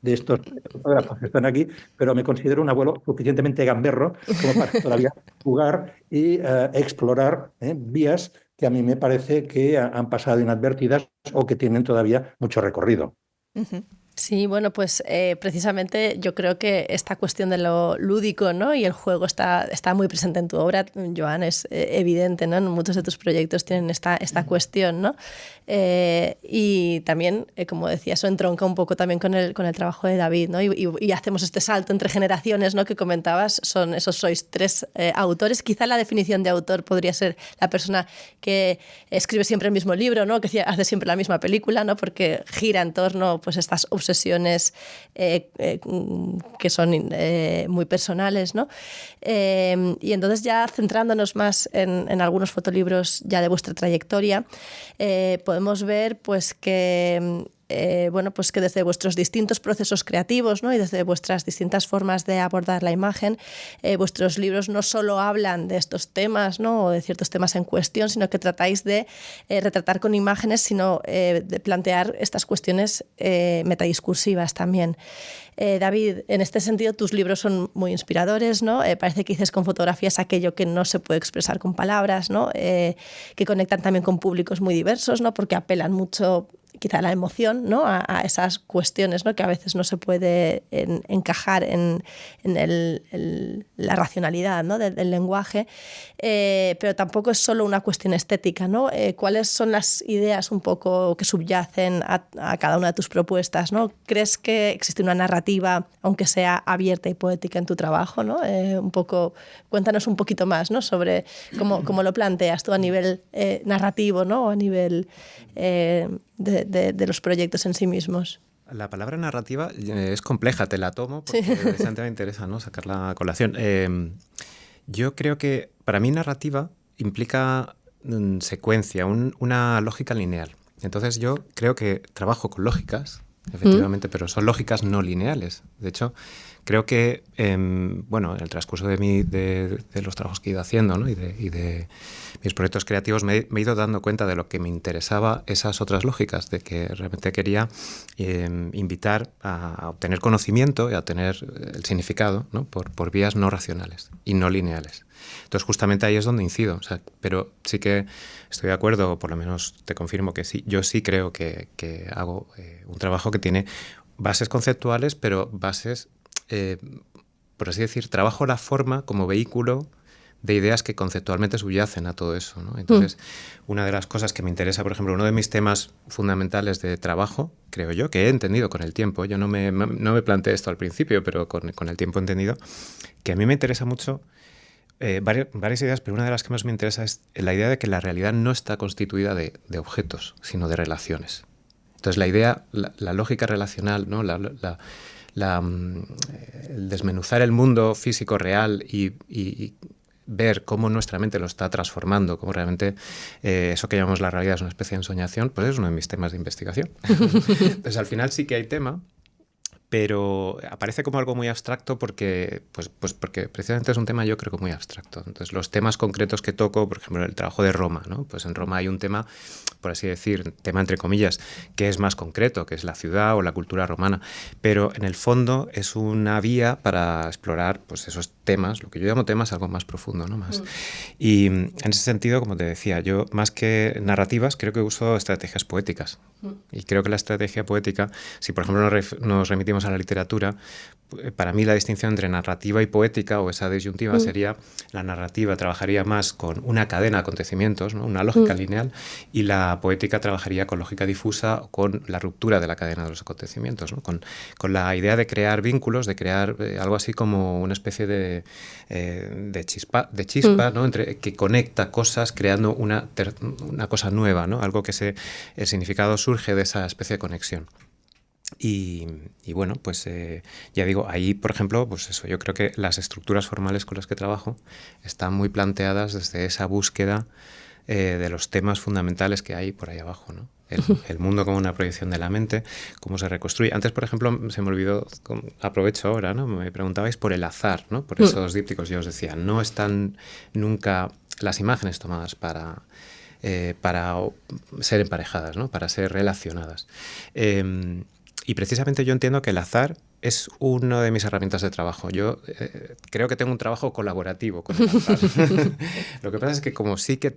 Speaker 6: de estos fotógrafos que están aquí, pero me considero un abuelo suficientemente gamberro como para todavía jugar y explorar vías que a mí me parece que han pasado inadvertidas o que tienen todavía mucho recorrido.
Speaker 3: Sí, bueno, pues precisamente yo creo que esta cuestión de lo lúdico, ¿no? Y el juego está muy presente en tu obra, Joan, es evidente, ¿no? En muchos de tus proyectos tienen esta cuestión, ¿no? Y también, como decía, eso entronca un poco también con el trabajo de David, ¿no? Y hacemos este salto entre generaciones, ¿no? Que comentabas, sois tres autores. Quizá la definición de autor podría ser la persona que escribe siempre el mismo libro, ¿no? Que hace siempre la misma película, ¿no? Porque gira en torno, pues, estas obsesiones que son muy personales, ¿no? Y entonces, ya centrándonos más en algunos fotolibros ya de vuestra trayectoria, podemos ver, pues, que bueno, pues que desde vuestros distintos procesos creativos, ¿no? Y desde vuestras distintas formas de abordar la imagen, vuestros libros no solo hablan de estos temas, ¿no? O de ciertos temas en cuestión, sino que tratáis de retratar con imágenes, sino de plantear estas cuestiones metadiscursivas también. David, en este sentido tus libros son muy inspiradores, ¿no? Parece que dices con fotografías aquello que no se puede expresar con palabras, ¿no? Que conectan también con públicos muy diversos, ¿no? Porque apelan mucho quizá la emoción, ¿no? A esas cuestiones, ¿no? Que a veces no se puede encajar en la racionalidad, ¿no? del lenguaje, pero tampoco es solo una cuestión estética, ¿no? ¿Cuáles son las ideas un poco que subyacen a cada una de tus propuestas, ¿no? ¿Crees que existe una narrativa, aunque sea abierta y poética en tu trabajo, ¿no? Un poco, cuéntanos un poquito más, ¿no? Sobre cómo lo planteas tú a nivel narrativo, ¿no? O a nivel de los proyectos en sí mismos.
Speaker 4: La palabra narrativa es compleja, te la tomo porque precisamente me interesa, ¿no? Sacarla a colación. Yo creo que para mí narrativa implica secuencia, una lógica lineal. Entonces yo creo que trabajo con lógicas, efectivamente, pero son lógicas no lineales. De hecho, creo que bueno, en el transcurso de los trabajos que he ido haciendo, ¿no? y de mis proyectos creativos me he ido dando cuenta de lo que me interesaba esas otras lógicas, de que realmente quería invitar a obtener conocimiento y a obtener el significado, ¿no? por vías no racionales y no lineales. Entonces justamente ahí es donde incido, o sea, pero sí que estoy de acuerdo, o por lo menos te confirmo que sí, yo sí creo que hago un trabajo que tiene bases conceptuales, pero bases, por así decir, trabajo la forma como vehículo de ideas que conceptualmente subyacen a todo eso, ¿no? Entonces, una de las cosas que me interesa, por ejemplo, uno de mis temas fundamentales de trabajo, creo yo, que he entendido con el tiempo, yo no me planteé esto al principio, pero con el tiempo he entendido, que a mí me interesa mucho varias ideas, pero una de las que más me interesa es la idea de que la realidad no está constituida de objetos, sino de relaciones. Entonces, la idea, la lógica relacional, ¿no? El desmenuzar el mundo físico real y ver cómo nuestra mente lo está transformando, cómo realmente eso que llamamos la realidad es una especie de ensoñación, pues es uno de mis temas de investigación. Entonces, al final sí que hay tema, pero aparece como algo muy abstracto porque precisamente es un tema, yo creo, que muy abstracto. Entonces, los temas concretos que toco, por ejemplo, el trabajo de Roma, ¿no? Pues en Roma hay un tema, por así decir, tema entre comillas, que es más concreto, que es la ciudad o la cultura romana, pero en el fondo es una vía para explorar, pues, esos temas, lo que yo llamo temas, algo más profundo, ¿no? Más. Y en ese sentido, como te decía, yo más que narrativas creo que uso estrategias poéticas. Y creo que la estrategia poética, si por ejemplo nos remitimos a la literatura, para mí la distinción entre narrativa y poética, o esa disyuntiva, sería: la narrativa trabajaría más con una cadena de acontecimientos, ¿no? Una lógica lineal, y la poética trabajaría con lógica difusa, con la ruptura de la cadena de los acontecimientos, ¿no? Con la idea de crear vínculos, de crear algo así como una especie de chispa, ¿no? Que conecta cosas creando una cosa nueva, ¿no? Algo que el significado surge de esa especie de conexión. Y bueno, pues ya digo, ahí, por ejemplo, pues eso, yo creo que las estructuras formales con las que trabajo están muy planteadas desde esa búsqueda de los temas fundamentales que hay por ahí abajo, ¿no? El mundo como una proyección de la mente, cómo se reconstruye. Antes, por ejemplo, se me olvidó, aprovecho ahora, ¿no? Me preguntabais por el azar, ¿no? Por esos dípticos. Yo os decía, no están nunca las imágenes tomadas para ser emparejadas, ¿no? Para ser relacionadas. Y precisamente yo entiendo que el azar es una de mis herramientas de trabajo. Yo creo que tengo un trabajo colaborativo con el azar. Lo que pasa es que como sí que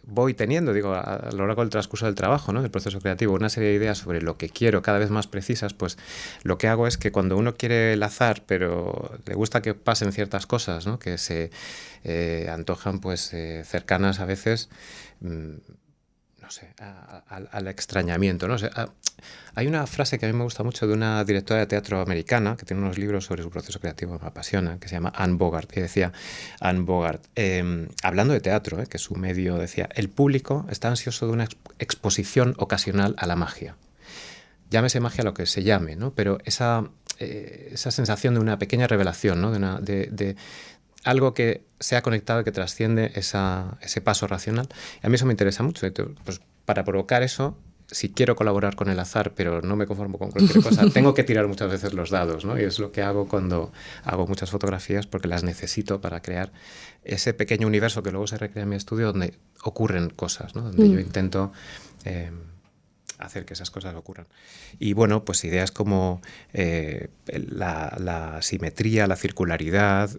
Speaker 4: voy teniendo, digo, a lo largo del transcurso del trabajo, ¿no? Del proceso creativo, una serie de ideas sobre lo que quiero cada vez más precisas, pues lo que hago es que cuando uno quiere el azar, pero le gusta que pasen ciertas cosas, ¿no? Que se antojan pues cercanas a veces, no sé, al extrañamiento, ¿no? O sea, hay una frase que a mí me gusta mucho de una directora de teatro americana que tiene unos libros sobre su proceso creativo que me apasiona, que se llama Anne Bogart, y decía Anne Bogart, hablando de teatro, que es su medio, decía: el público está ansioso de una exposición ocasional a la magia. Llámese magia lo que se llame, ¿no? Pero esa sensación de una pequeña revelación, ¿no? De algo que se ha conectado y que trasciende ese paso racional. Y a mí eso me interesa mucho. Entonces, pues, para provocar eso, si quiero colaborar con el azar, pero no me conformo con cualquier cosa, tengo que tirar muchas veces los dados, ¿no? Y es lo que hago cuando hago muchas fotografías, porque las necesito para crear ese pequeño universo que luego se recrea en mi estudio, donde ocurren cosas, ¿no? Donde yo intento hacer que esas cosas ocurran. Y bueno, pues ideas como la simetría, la circularidad,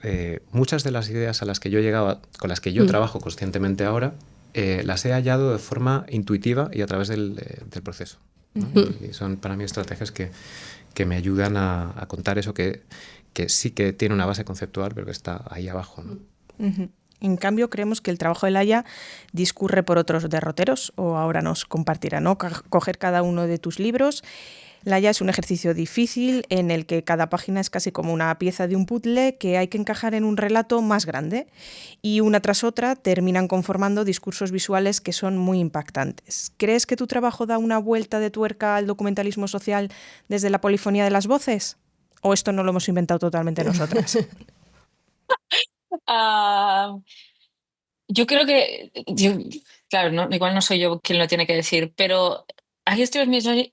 Speaker 4: muchas de las ideas a las que yo he llegado, con las que yo trabajo conscientemente ahora, las he hallado de forma intuitiva y a través del proceso, ¿no? Y son para mí estrategias que me ayudan a contar eso que sí que tiene una base conceptual, pero que está ahí abajo, ¿no?
Speaker 2: En cambio, creemos que el trabajo de Laia discurre por otros derroteros, o ahora nos compartirá, ¿no? Coger cada uno de tus libros. Laia es un ejercicio difícil en el que cada página es casi como una pieza de un puzzle que hay que encajar en un relato más grande, y una tras otra terminan conformando discursos visuales que son muy impactantes. ¿Crees que tu trabajo da una vuelta de tuerca al documentalismo social desde la polifonía de las voces? ¿O esto no lo hemos inventado totalmente nosotras?
Speaker 5: Yo creo que, claro, igual no soy yo quien lo tiene que decir, pero A History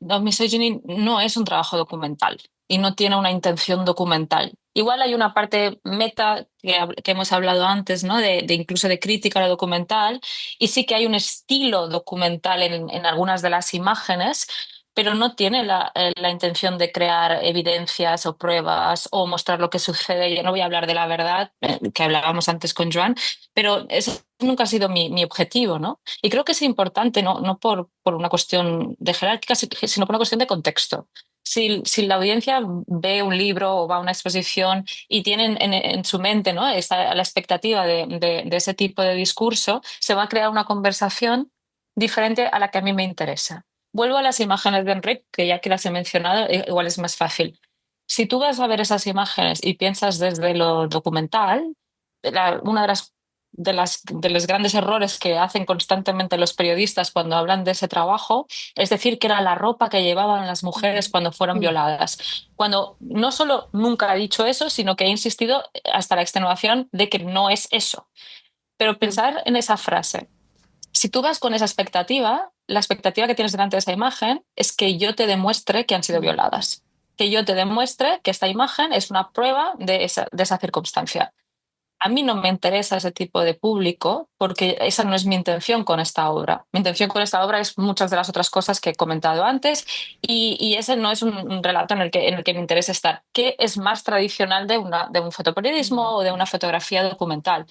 Speaker 5: of Misogyny no es un trabajo documental y no tiene una intención documental. Igual hay una parte meta que hemos hablado antes, ¿no? de incluso de crítica a lo documental, y sí que hay un estilo documental en algunas de las imágenes, pero no tiene la intención de crear evidencias o pruebas o mostrar lo que sucede. Yo no voy a hablar de la verdad, que hablábamos antes con Joan, pero eso nunca ha sido mi objetivo, ¿no? Y creo que es importante, no por una cuestión de jerarquía, sino por una cuestión de contexto. Si la audiencia ve un libro o va a una exposición y tienen en su mente, ¿no? La expectativa de ese tipo de discurso, se va a crear una conversación diferente a la que a mí me interesa. Vuelvo a las imágenes de Enric, que ya que las he mencionado, igual es más fácil. Si tú vas a ver esas imágenes y piensas desde lo documental, una de los grandes errores que hacen constantemente los periodistas cuando hablan de ese trabajo es decir que era la ropa que llevaban las mujeres cuando fueron violadas. Cuando no solo nunca he dicho eso, sino que he insistido hasta la extenuación de que no es eso. Pero pensar en esa frase. Si tú vas con esa expectativa, la expectativa que tienes delante de esa imagen es que yo te demuestre que han sido violadas, que yo te demuestre que esta imagen es una prueba de esa circunstancia. A mí no me interesa ese tipo de público porque esa no es mi intención con esta obra. Mi intención con esta obra es muchas de las otras cosas que he comentado antes y ese no es un relato en el que me interesa estar, que es más tradicional de un fotoperiodismo o de una fotografía documental.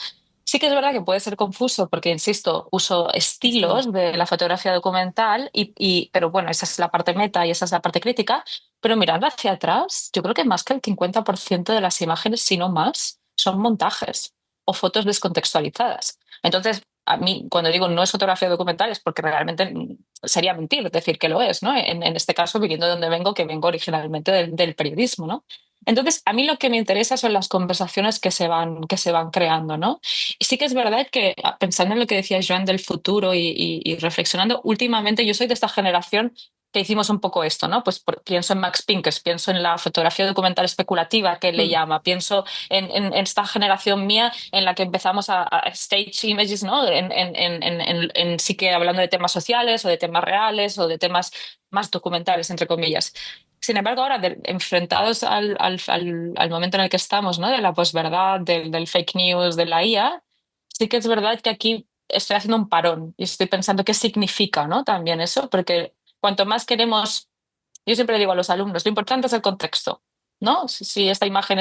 Speaker 5: Sí que es verdad que puede ser confuso porque, insisto, uso estilos de la fotografía documental, pero bueno, esa es la parte meta y esa es la parte crítica. Pero mirando hacia atrás, yo creo que más que el 50% de las imágenes, si no más, son montajes o fotos descontextualizadas. Entonces, a mí, cuando digo no es fotografía documental, es porque realmente sería mentir decir que lo es, ¿no? En este caso, viniendo de donde vengo, que vengo originalmente del periodismo, ¿no? Entonces, a mí lo que me interesa son las conversaciones que se van creando, ¿no? Y sí que es verdad que, pensando en lo que decía Joan del futuro y reflexionando, últimamente yo soy de esta generación que hicimos un poco esto, ¿no? Pues pienso en Max Pinkes, pienso en la fotografía documental especulativa que le llama, pienso en esta generación mía en la que empezamos a stage images, ¿no? Sí que hablando de temas sociales o de temas reales o de temas más documentales, entre comillas. Sin embargo, ahora, enfrentados al momento en el que estamos, ¿no? De la posverdad, del fake news, de la IA, sí que es verdad que aquí estoy haciendo un parón y estoy pensando qué significa, ¿no? También eso, porque cuanto más queremos, yo siempre digo a los alumnos, lo importante es el contexto, ¿no? Si esta imagen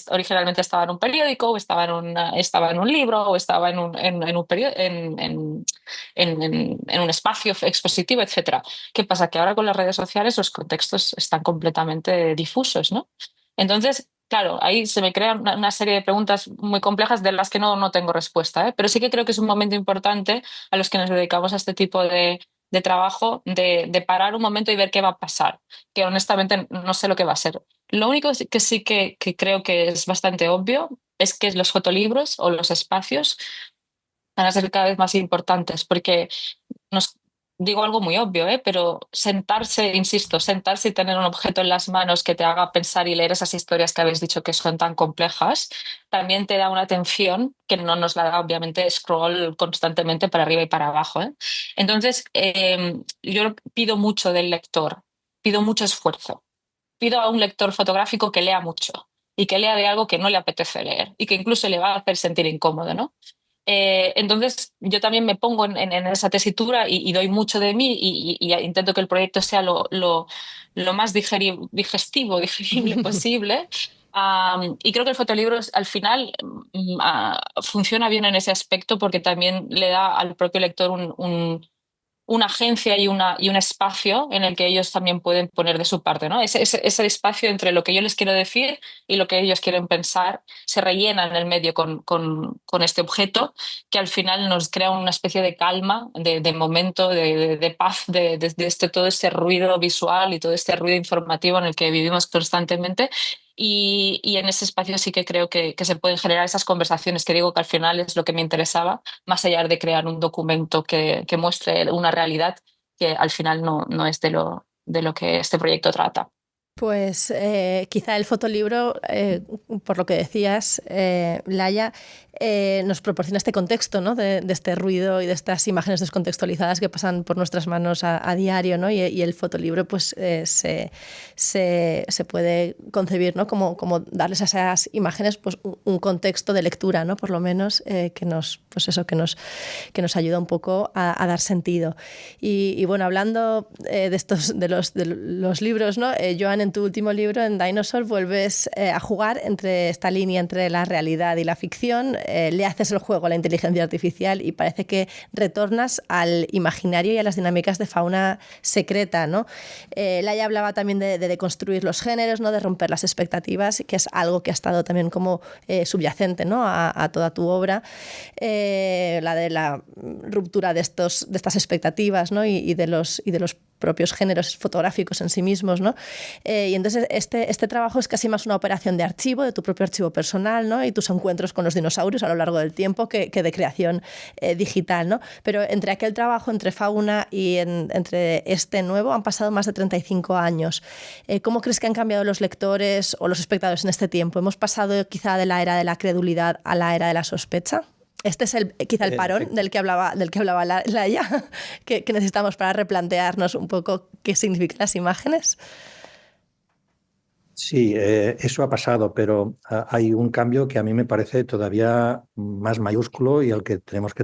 Speaker 5: originalmente estaba en un periódico, o estaba en un libro, o estaba en un espacio expositivo, etcétera. ¿Qué pasa? Que ahora con las redes sociales los contextos están completamente difusos, ¿no? Entonces, claro, ahí se me crean una serie de preguntas muy complejas de las que no tengo respuesta, ¿eh? Pero sí que creo que es un momento importante a los que nos dedicamos a este tipo de trabajo, de parar un momento y ver qué va a pasar, que honestamente no sé lo que va a ser. Lo único que sí que creo que es bastante obvio es que los fotolibros o los espacios van a ser cada vez más importantes, porque digo algo muy obvio, pero sentarse, insisto, sentarse y tener un objeto en las manos que te haga pensar y leer esas historias que habéis dicho que son tan complejas, también te da una atención que no nos la da obviamente scroll constantemente para arriba y para abajo, ¿eh? Entonces, yo pido mucho del lector, pido mucho esfuerzo, pido a un lector fotográfico que lea mucho y que lea de algo que no le apetece leer y que incluso le va a hacer sentir incómodo, ¿no? Entonces, yo también me pongo en esa tesitura y doy mucho de mí y intento que el proyecto sea lo más digestivo, digerible posible. Y creo que el fotolibro al final funciona bien en ese aspecto porque también le da al propio lector una agencia y un espacio en el que ellos también pueden poner de su parte, ¿no? Ese espacio entre lo que yo les quiero decir y lo que ellos quieren pensar se rellena en el medio con este objeto que al final nos crea una especie de calma, de momento, de paz, de todo este ruido visual y todo este ruido informativo en el que vivimos constantemente. Y en ese espacio sí que creo que se pueden generar esas conversaciones que digo que al final es lo que me interesaba, más allá de crear un documento que muestre una realidad que al final no es de lo que este proyecto trata.
Speaker 3: Pues quizá el fotolibro, por lo que decías, Laia, nos proporciona este contexto, ¿no? de este ruido y de estas imágenes descontextualizadas que pasan por nuestras manos a diario, ¿no? y el fotolibro pues, se puede concebir, ¿no? como darles a esas imágenes pues, un contexto de lectura, ¿no? Por lo menos que nos ayuda un poco a dar sentido. Y bueno, hablando de los libros, ¿no? Joan, en tu último libro, en Dinosaur, vuelves a jugar entre esta línea entre la realidad y la ficción, le haces el juego a la inteligencia artificial y parece que retornas al imaginario y a las dinámicas de fauna secreta, ¿no? Laia hablaba también de deconstruir los géneros, ¿no? De romper las expectativas, que es algo que ha estado también como subyacente, ¿no? a toda tu obra, la de la ruptura de estas expectativas, ¿no? y de los propios géneros fotográficos en sí mismos, ¿no? Y entonces este trabajo es casi más una operación de archivo, de tu propio archivo personal, ¿no? Y tus encuentros con los dinosaurios a lo largo del tiempo que de creación digital, ¿no? Pero entre aquel trabajo, entre Fauna y entre este nuevo, han pasado más de 35 años. ¿Cómo crees que han cambiado los lectores o los espectadores en este tiempo? ¿Hemos pasado quizá de la era de la credulidad a la era de la sospecha? Este es quizá el parón del que hablaba Laia, que necesitamos para replantearnos un poco qué significan las imágenes.
Speaker 6: Sí, eso ha pasado, pero hay un cambio que a mí me parece todavía más mayúsculo y al que tenemos que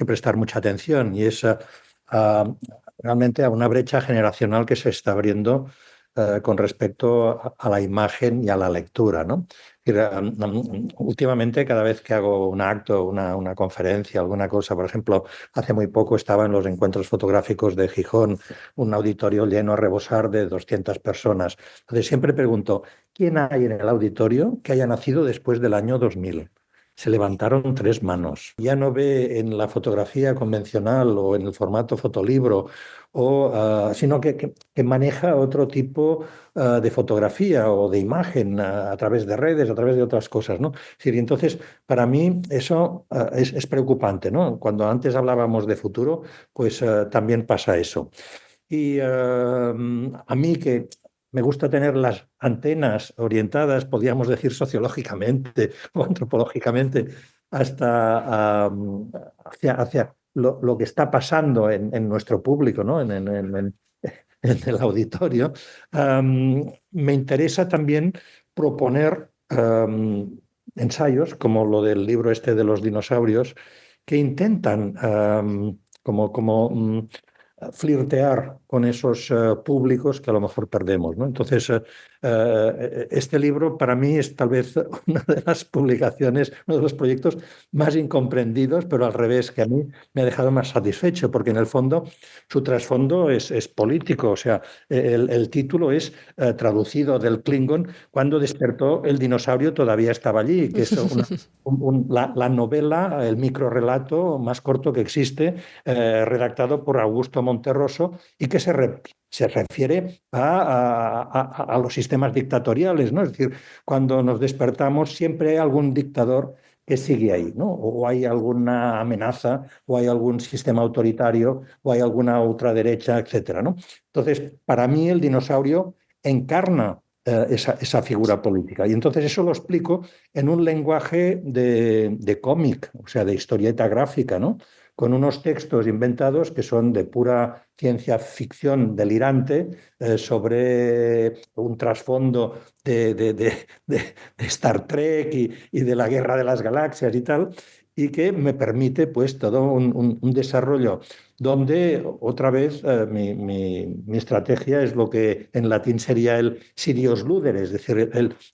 Speaker 6: prestar mucha atención, y es a- realmente a una brecha generacional que se está abriendo con respecto a la imagen y a la lectura, ¿no? Es decir, últimamente, cada vez que hago un acto, una conferencia, alguna cosa, por ejemplo, hace muy poco estaba en los encuentros fotográficos de Gijón, un auditorio lleno a rebosar de 200 personas. Entonces siempre pregunto, ¿quién hay en el auditorio que haya nacido después del año 2000? Se levantaron 3 manos. Ya no ve en la fotografía convencional o en el formato fotolibro, sino que maneja otro tipo de fotografía o de imagen a través de redes, a través de otras cosas, ¿no? Es decir, y entonces, para mí eso es preocupante, ¿no? Cuando antes hablábamos de futuro, pues también pasa eso. Y a mí, que me gusta tener las antenas orientadas, podríamos decir sociológicamente o antropológicamente, hasta hacia lo que está pasando en nuestro público, ¿no? En el auditorio, me interesa también proponer ensayos, como lo del libro este de los dinosaurios, que intentan flirtear con esos públicos que a lo mejor perdemos, ¿no? Entonces, este libro para mí es tal vez una de las publicaciones, uno de los proyectos más incomprendidos, pero al revés, que a mí me ha dejado más satisfecho, porque en el fondo su trasfondo es político. O sea, el título es traducido del Klingon: cuando despertó el dinosaurio todavía estaba allí, que es la novela, el microrrelato más corto que existe, redactado por Augusto Monterroso, y que se refiere a los sistemas dictatoriales, ¿no? Es decir, cuando nos despertamos siempre hay algún dictador que sigue ahí, ¿no? O hay alguna amenaza, o hay algún sistema autoritario, o hay alguna ultraderecha, etcétera, ¿no? Entonces, para mí el dinosaurio encarna esa figura política. Y entonces eso lo explico en un lenguaje de cómic, o sea, de historieta gráfica, ¿no? Con unos textos inventados que son de pura ciencia ficción delirante, sobre un trasfondo de Star Trek y de la Guerra de las Galaxias y tal, y que me permite pues todo un desarrollo donde otra vez mi estrategia es lo que en latín sería el serious ludere, es decir,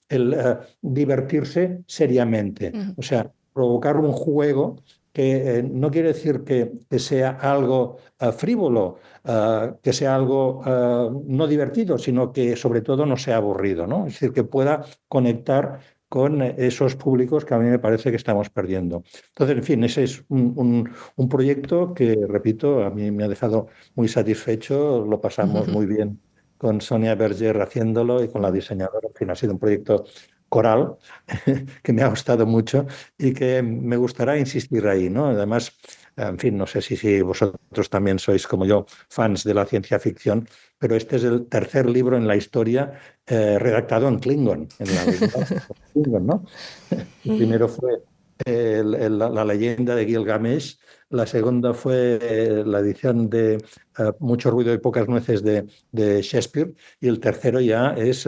Speaker 6: el divertirse seriamente, o sea, provocar un juego que no quiere decir que sea algo frívolo, que sea algo no divertido, sino que sobre todo no sea aburrido, ¿no? Es decir, que pueda conectar con esos públicos que a mí me parece que estamos perdiendo. Entonces, en fin, ese es un proyecto que, repito, a mí me ha dejado muy satisfecho. Lo pasamos muy bien con Sonia Berger haciéndolo y con la diseñadora. En fin, ha sido un proyecto coral que me ha gustado mucho y que me gustará insistir ahí, ¿no? Además, en fin, no sé si vosotros también sois, como yo, fans de la ciencia ficción, pero este es el tercer libro en la historia redactado en Klingon, en la lengua Klingon, ¿no? El primero fue la leyenda de Gilgamesh. La segunda fue la edición de Mucho ruido y pocas nueces de Shakespeare, y el tercero ya es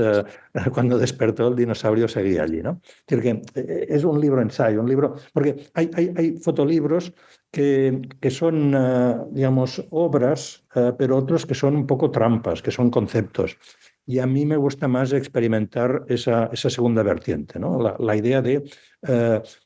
Speaker 6: Cuando despertó el dinosaurio seguía allí, ¿no? Es decir, que es un libro ensayo, un libro, porque hay fotolibros que son, digamos, obras, pero otros que son un poco trampas, que son conceptos. Y a mí me gusta más experimentar esa segunda vertiente, ¿no? La idea de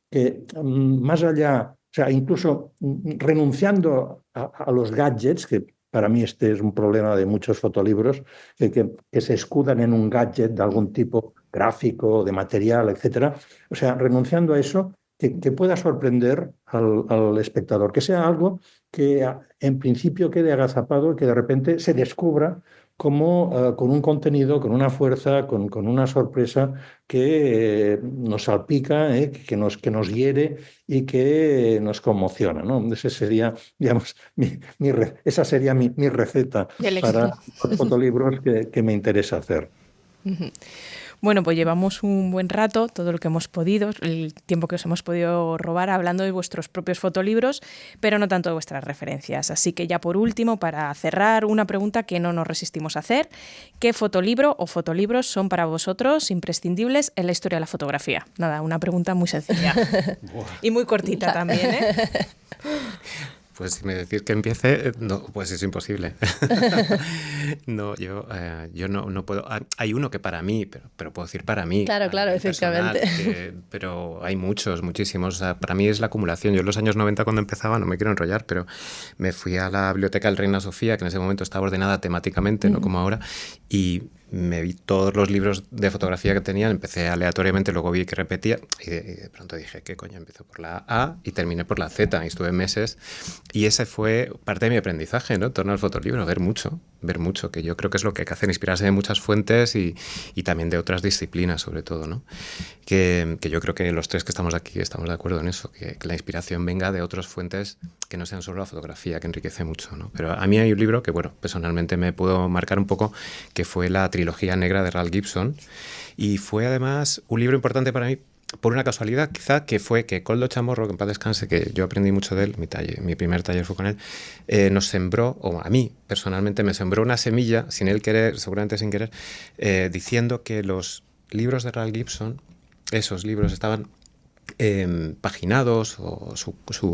Speaker 6: que más allá, o sea, incluso renunciando a los gadgets, que para mí este es un problema de muchos fotolibros, que se escudan en un gadget de algún tipo gráfico, de material, etcétera. O sea, renunciando a eso, que pueda sorprender al espectador, que sea algo que en principio quede agazapado y que de repente se descubra como con un contenido, con una fuerza, con una sorpresa que nos salpica, que nos hiere y que nos conmociona, ¿no? Ese sería, digamos, esa sería mi receta
Speaker 2: Del
Speaker 6: para
Speaker 2: éxito.
Speaker 6: los fotolibros que me interesa hacer.
Speaker 2: Bueno, pues llevamos un buen rato, todo lo que hemos podido, el tiempo que os hemos podido robar hablando de vuestros propios fotolibros, pero no tanto de vuestras referencias. Así que ya por último, para cerrar, una pregunta que no nos resistimos a hacer. ¿Qué fotolibro o fotolibros son para vosotros imprescindibles en la historia de la fotografía? Nada, una pregunta muy sencilla. Y muy cortita también, ¿eh?
Speaker 4: Pues si me decís que empiece, no, pues es imposible. No, yo no puedo. Hay uno que para mí, pero puedo decir para mí.
Speaker 3: Claro, efectivamente.
Speaker 4: Pero hay muchísimos. O sea, para mí es la acumulación. Yo en los años 90 cuando empezaba, no me quiero enrollar, pero me fui a la biblioteca del Reina Sofía, que en ese momento estaba ordenada temáticamente, no como ahora, y me vi todos los libros de fotografía que tenían, empecé aleatoriamente, luego vi que repetía y de pronto dije, ¿qué coño? Empiezo por la A y terminé por la Z y estuve meses y ese fue parte de mi aprendizaje, ¿no? En torno al fotolibro, ver mucho, que yo creo que es lo que hay que hacer, inspirarse de muchas fuentes y también de otras disciplinas sobre todo, ¿no? Que yo creo que los tres que estamos aquí estamos de acuerdo en eso, que la inspiración venga de otras fuentes que no sean solo la fotografía, que enriquece mucho, ¿no? Pero a mí hay un libro que, bueno, personalmente me puedo marcar un poco, que fue la trilogía negra de Ralph Gibson, y fue además un libro importante para mí por una casualidad quizá, que fue que Koldo Chamorro, que en paz descanse, que yo aprendí mucho de él, mi primer taller fue con él, nos sembró, o a mí personalmente me sembró una semilla, sin él querer, seguramente sin querer, diciendo que los libros de Ralph Gibson, esos libros estaban paginados, o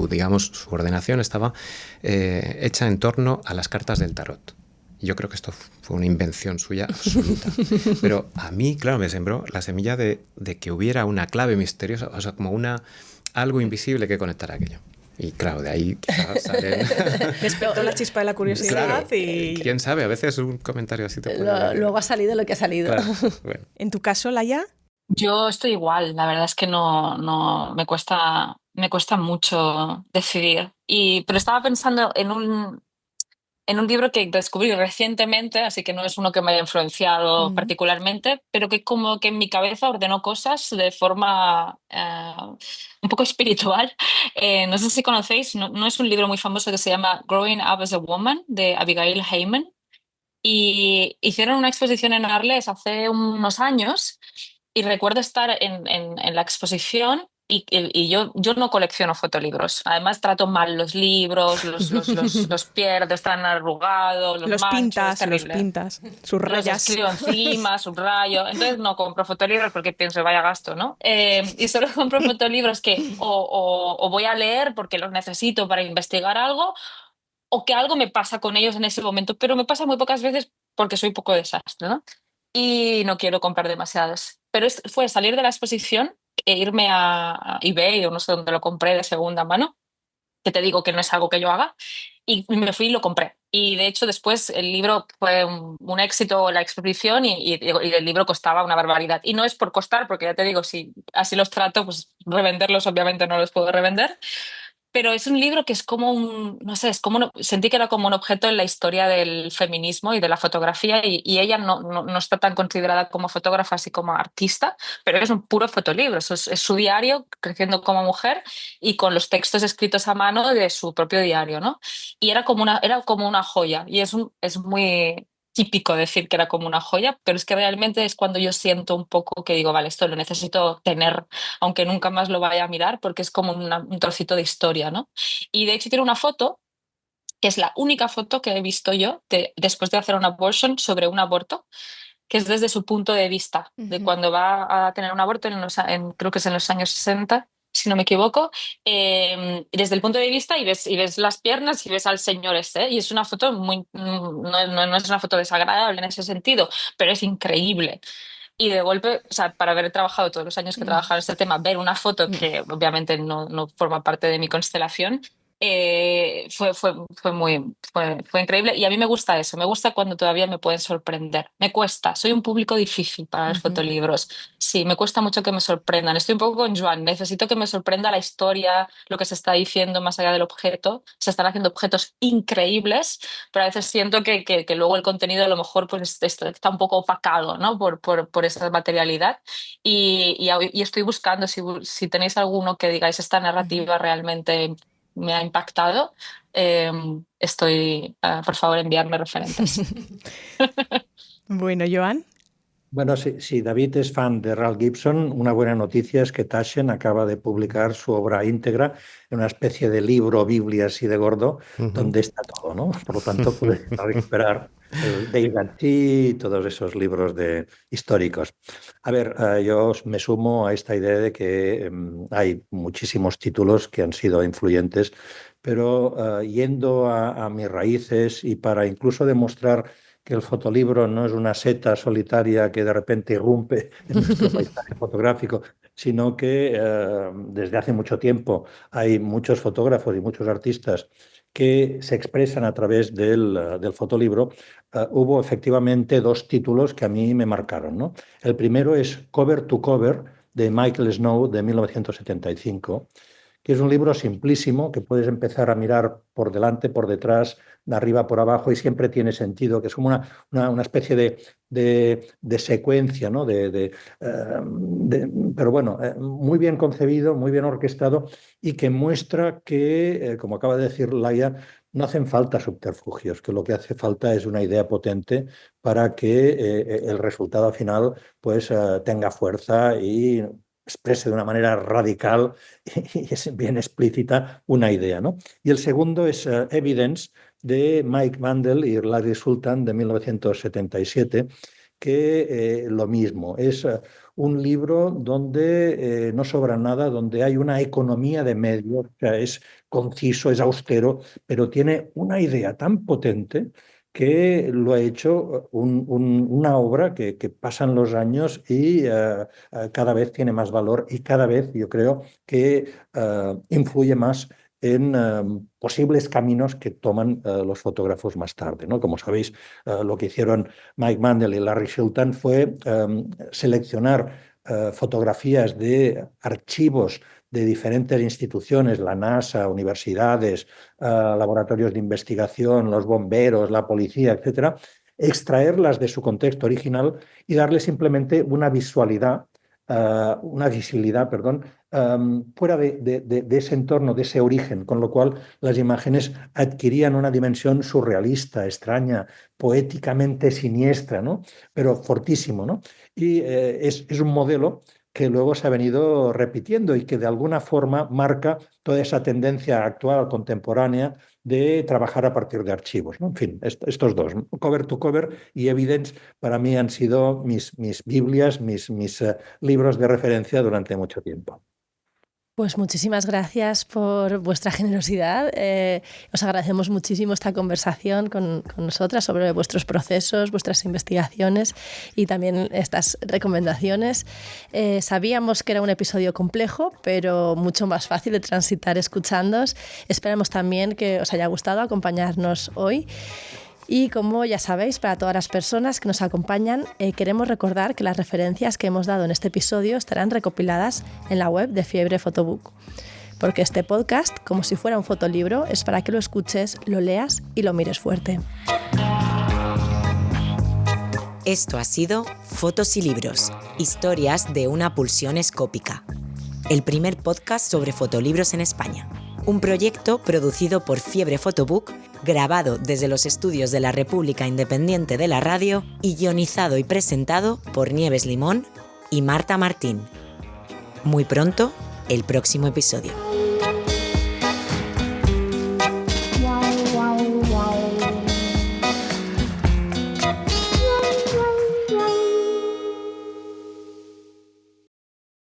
Speaker 4: digamos, su ordenación estaba hecha en torno a las cartas del tarot. Yo creo que esto fue una invención suya absoluta. Pero a mí, claro, me sembró la semilla de que hubiera una clave misteriosa, o sea, como algo invisible que conectara aquello. Y claro, de ahí quizás salen...
Speaker 2: Despertó la chispa de la curiosidad.
Speaker 4: Claro,
Speaker 2: y...
Speaker 4: quién sabe, a veces un comentario así te puede...
Speaker 3: Luego ha salido lo que ha salido.
Speaker 4: Claro, bueno.
Speaker 2: En tu caso, Laia...
Speaker 5: Yo estoy igual, la verdad es que no me cuesta mucho decidir. Pero estaba pensando en un libro que descubrí recientemente, así que no es uno que me haya influenciado particularmente, pero que como que en mi cabeza ordenó cosas de forma un poco espiritual. No sé si conocéis, no es un libro muy famoso que se llama Growing Up as a Woman, de Abigail Heyman. Y hicieron una exposición en Arles hace unos años y recuerdo estar en la exposición y yo no colecciono fotolibros. Además trato mal los libros, los pierdo, están arrugados, los mancho, es terrible.
Speaker 2: Los pintas, sus rayas.
Speaker 5: Los escribo encima, subrayo. Entonces no compro fotolibros porque pienso, vaya gasto, ¿no? Y solo compro fotolibros que o voy a leer porque los necesito para investigar algo, o que algo me pasa con ellos en ese momento, pero me pasa muy pocas veces porque soy poco desastre, ¿no? Y no quiero comprar demasiados. Pero fue salir de la exposición e irme a eBay o no sé dónde lo compré de segunda mano, que te digo que no es algo que yo haga, y me fui y lo compré. Y de hecho después el libro fue un éxito, la exposición, y el libro costaba una barbaridad. Y no es por costar, porque ya te digo, si así los trato, pues revenderlos obviamente no los puedo revender. Pero es un libro que es como no sé, sentí que era como un objeto en la historia del feminismo y de la fotografía, y ella no está tan considerada como fotógrafa así como artista, pero es un puro fotolibro, es su diario creciendo como mujer y con los textos escritos a mano de su propio diario, ¿no? Y era como una joya, y es muy típico decir que era como una joya, pero es que realmente es cuando yo siento un poco que digo, vale, esto lo necesito tener, aunque nunca más lo vaya a mirar, porque es como un trocito de historia, ¿no? Y de hecho tiene una foto, que es la única foto que he visto yo después de hacer un abortion sobre un aborto, que es desde su punto de vista, de cuando va a tener un aborto, creo que es en los años 60, si no me equivoco, desde el punto de vista y ves las piernas y ves al señor y es una foto no es una foto desagradable en ese sentido, pero es increíble. Y de golpe, o sea, para haber trabajado todos los años que he trabajado en este tema, ver una foto que obviamente no forma parte de mi constelación, fue increíble. Y a mí me gusta eso, me gusta cuando todavía me pueden sorprender. Me cuesta, soy un público difícil para los fotolibros. Sí, me cuesta mucho que me sorprendan. Estoy un poco con Joan, necesito que me sorprenda la historia, lo que se está diciendo más allá del objeto. Se están haciendo objetos increíbles, pero a veces siento que luego el contenido a lo mejor pues está un poco opacado, ¿no? por esa materialidad. Y estoy buscando, si tenéis alguno que digáis esta narrativa realmente me ha impactado, por favor, enviarme referentes.
Speaker 2: Bueno, Joan.
Speaker 6: Bueno, si David es fan de Ralph Gibson, una buena noticia es que Taschen acaba de publicar su obra íntegra en una especie de libro, Biblia así de gordo, donde está todo, ¿no? Por lo tanto, puedes recuperar el Dave at Sea y todos esos libros históricos. A ver, yo me sumo a esta idea de que hay muchísimos títulos que han sido influyentes, pero yendo a mis raíces y para incluso demostrar que el fotolibro no es una seta solitaria que de repente irrumpe en nuestro paisaje fotográfico, sino que desde hace mucho tiempo hay muchos fotógrafos y muchos artistas que se expresan a través del fotolibro. Hubo efectivamente dos títulos que a mí me marcaron, ¿no? El primero es Cover to Cover, de Michael Snow, de 1975, que es un libro simplísimo que puedes empezar a mirar por delante, por detrás, de arriba, por abajo, y siempre tiene sentido, que es como una especie de secuencia, ¿no? Pero bueno, muy bien concebido, muy bien orquestado, y que muestra que, como acaba de decir Laia, no hacen falta subterfugios, que lo que hace falta es una idea potente para que el resultado final pues, tenga fuerza y exprese de una manera radical y es bien explícita una idea, ¿no? Y el segundo es Evidence, de Mike Mandel y Larry Sultan, de 1977, que lo mismo, es un libro donde no sobra nada, donde hay una economía de medios, o sea, es conciso, es austero, pero tiene una idea tan potente que lo ha hecho una obra que pasan los años y cada vez tiene más valor y cada vez yo creo que influye más en posibles caminos que toman los fotógrafos más tarde, ¿no? Como sabéis, lo que hicieron Mike Mandel y Larry Sultan fue seleccionar fotografías de archivos de diferentes instituciones, la NASA, universidades, laboratorios de investigación, los bomberos, la policía, etcétera, extraerlas de su contexto original y darle simplemente una visibilidad, perdón, fuera de ese entorno, de ese origen, con lo cual las imágenes adquirían una dimensión surrealista, extraña, poéticamente siniestra, ¿no? Pero fortísimo, ¿no? Y es un modelo que luego se ha venido repitiendo y que de alguna forma marca toda esa tendencia actual, contemporánea, de trabajar a partir de archivos, ¿no? En fin, estos dos, Cover to Cover y Evidence, para mí han sido mis Biblias, mis libros de referencia durante mucho tiempo.
Speaker 3: Pues muchísimas gracias por vuestra generosidad. Os agradecemos muchísimo esta conversación con nosotras sobre vuestros procesos, vuestras investigaciones y también estas recomendaciones. Sabíamos que era un episodio complejo, pero mucho más fácil de transitar escuchándoos. Esperamos también que os haya gustado acompañarnos hoy. Y como ya sabéis, para todas las personas que nos acompañan, queremos recordar que las referencias que hemos dado en este episodio estarán recopiladas en la web de Fiebre Photobook. Porque este podcast, como si fuera un fotolibro, es para que lo escuches, lo leas y lo mires fuerte.
Speaker 1: Esto ha sido Fotos y Libros, historias de una pulsión escópica. El primer podcast sobre fotolibros en España. Un proyecto producido por Fiebre Photobook, grabado desde los estudios de la República Independiente de la Radio y guionizado y presentado por Nieves Limón y Marta Martín. Muy pronto, el próximo episodio.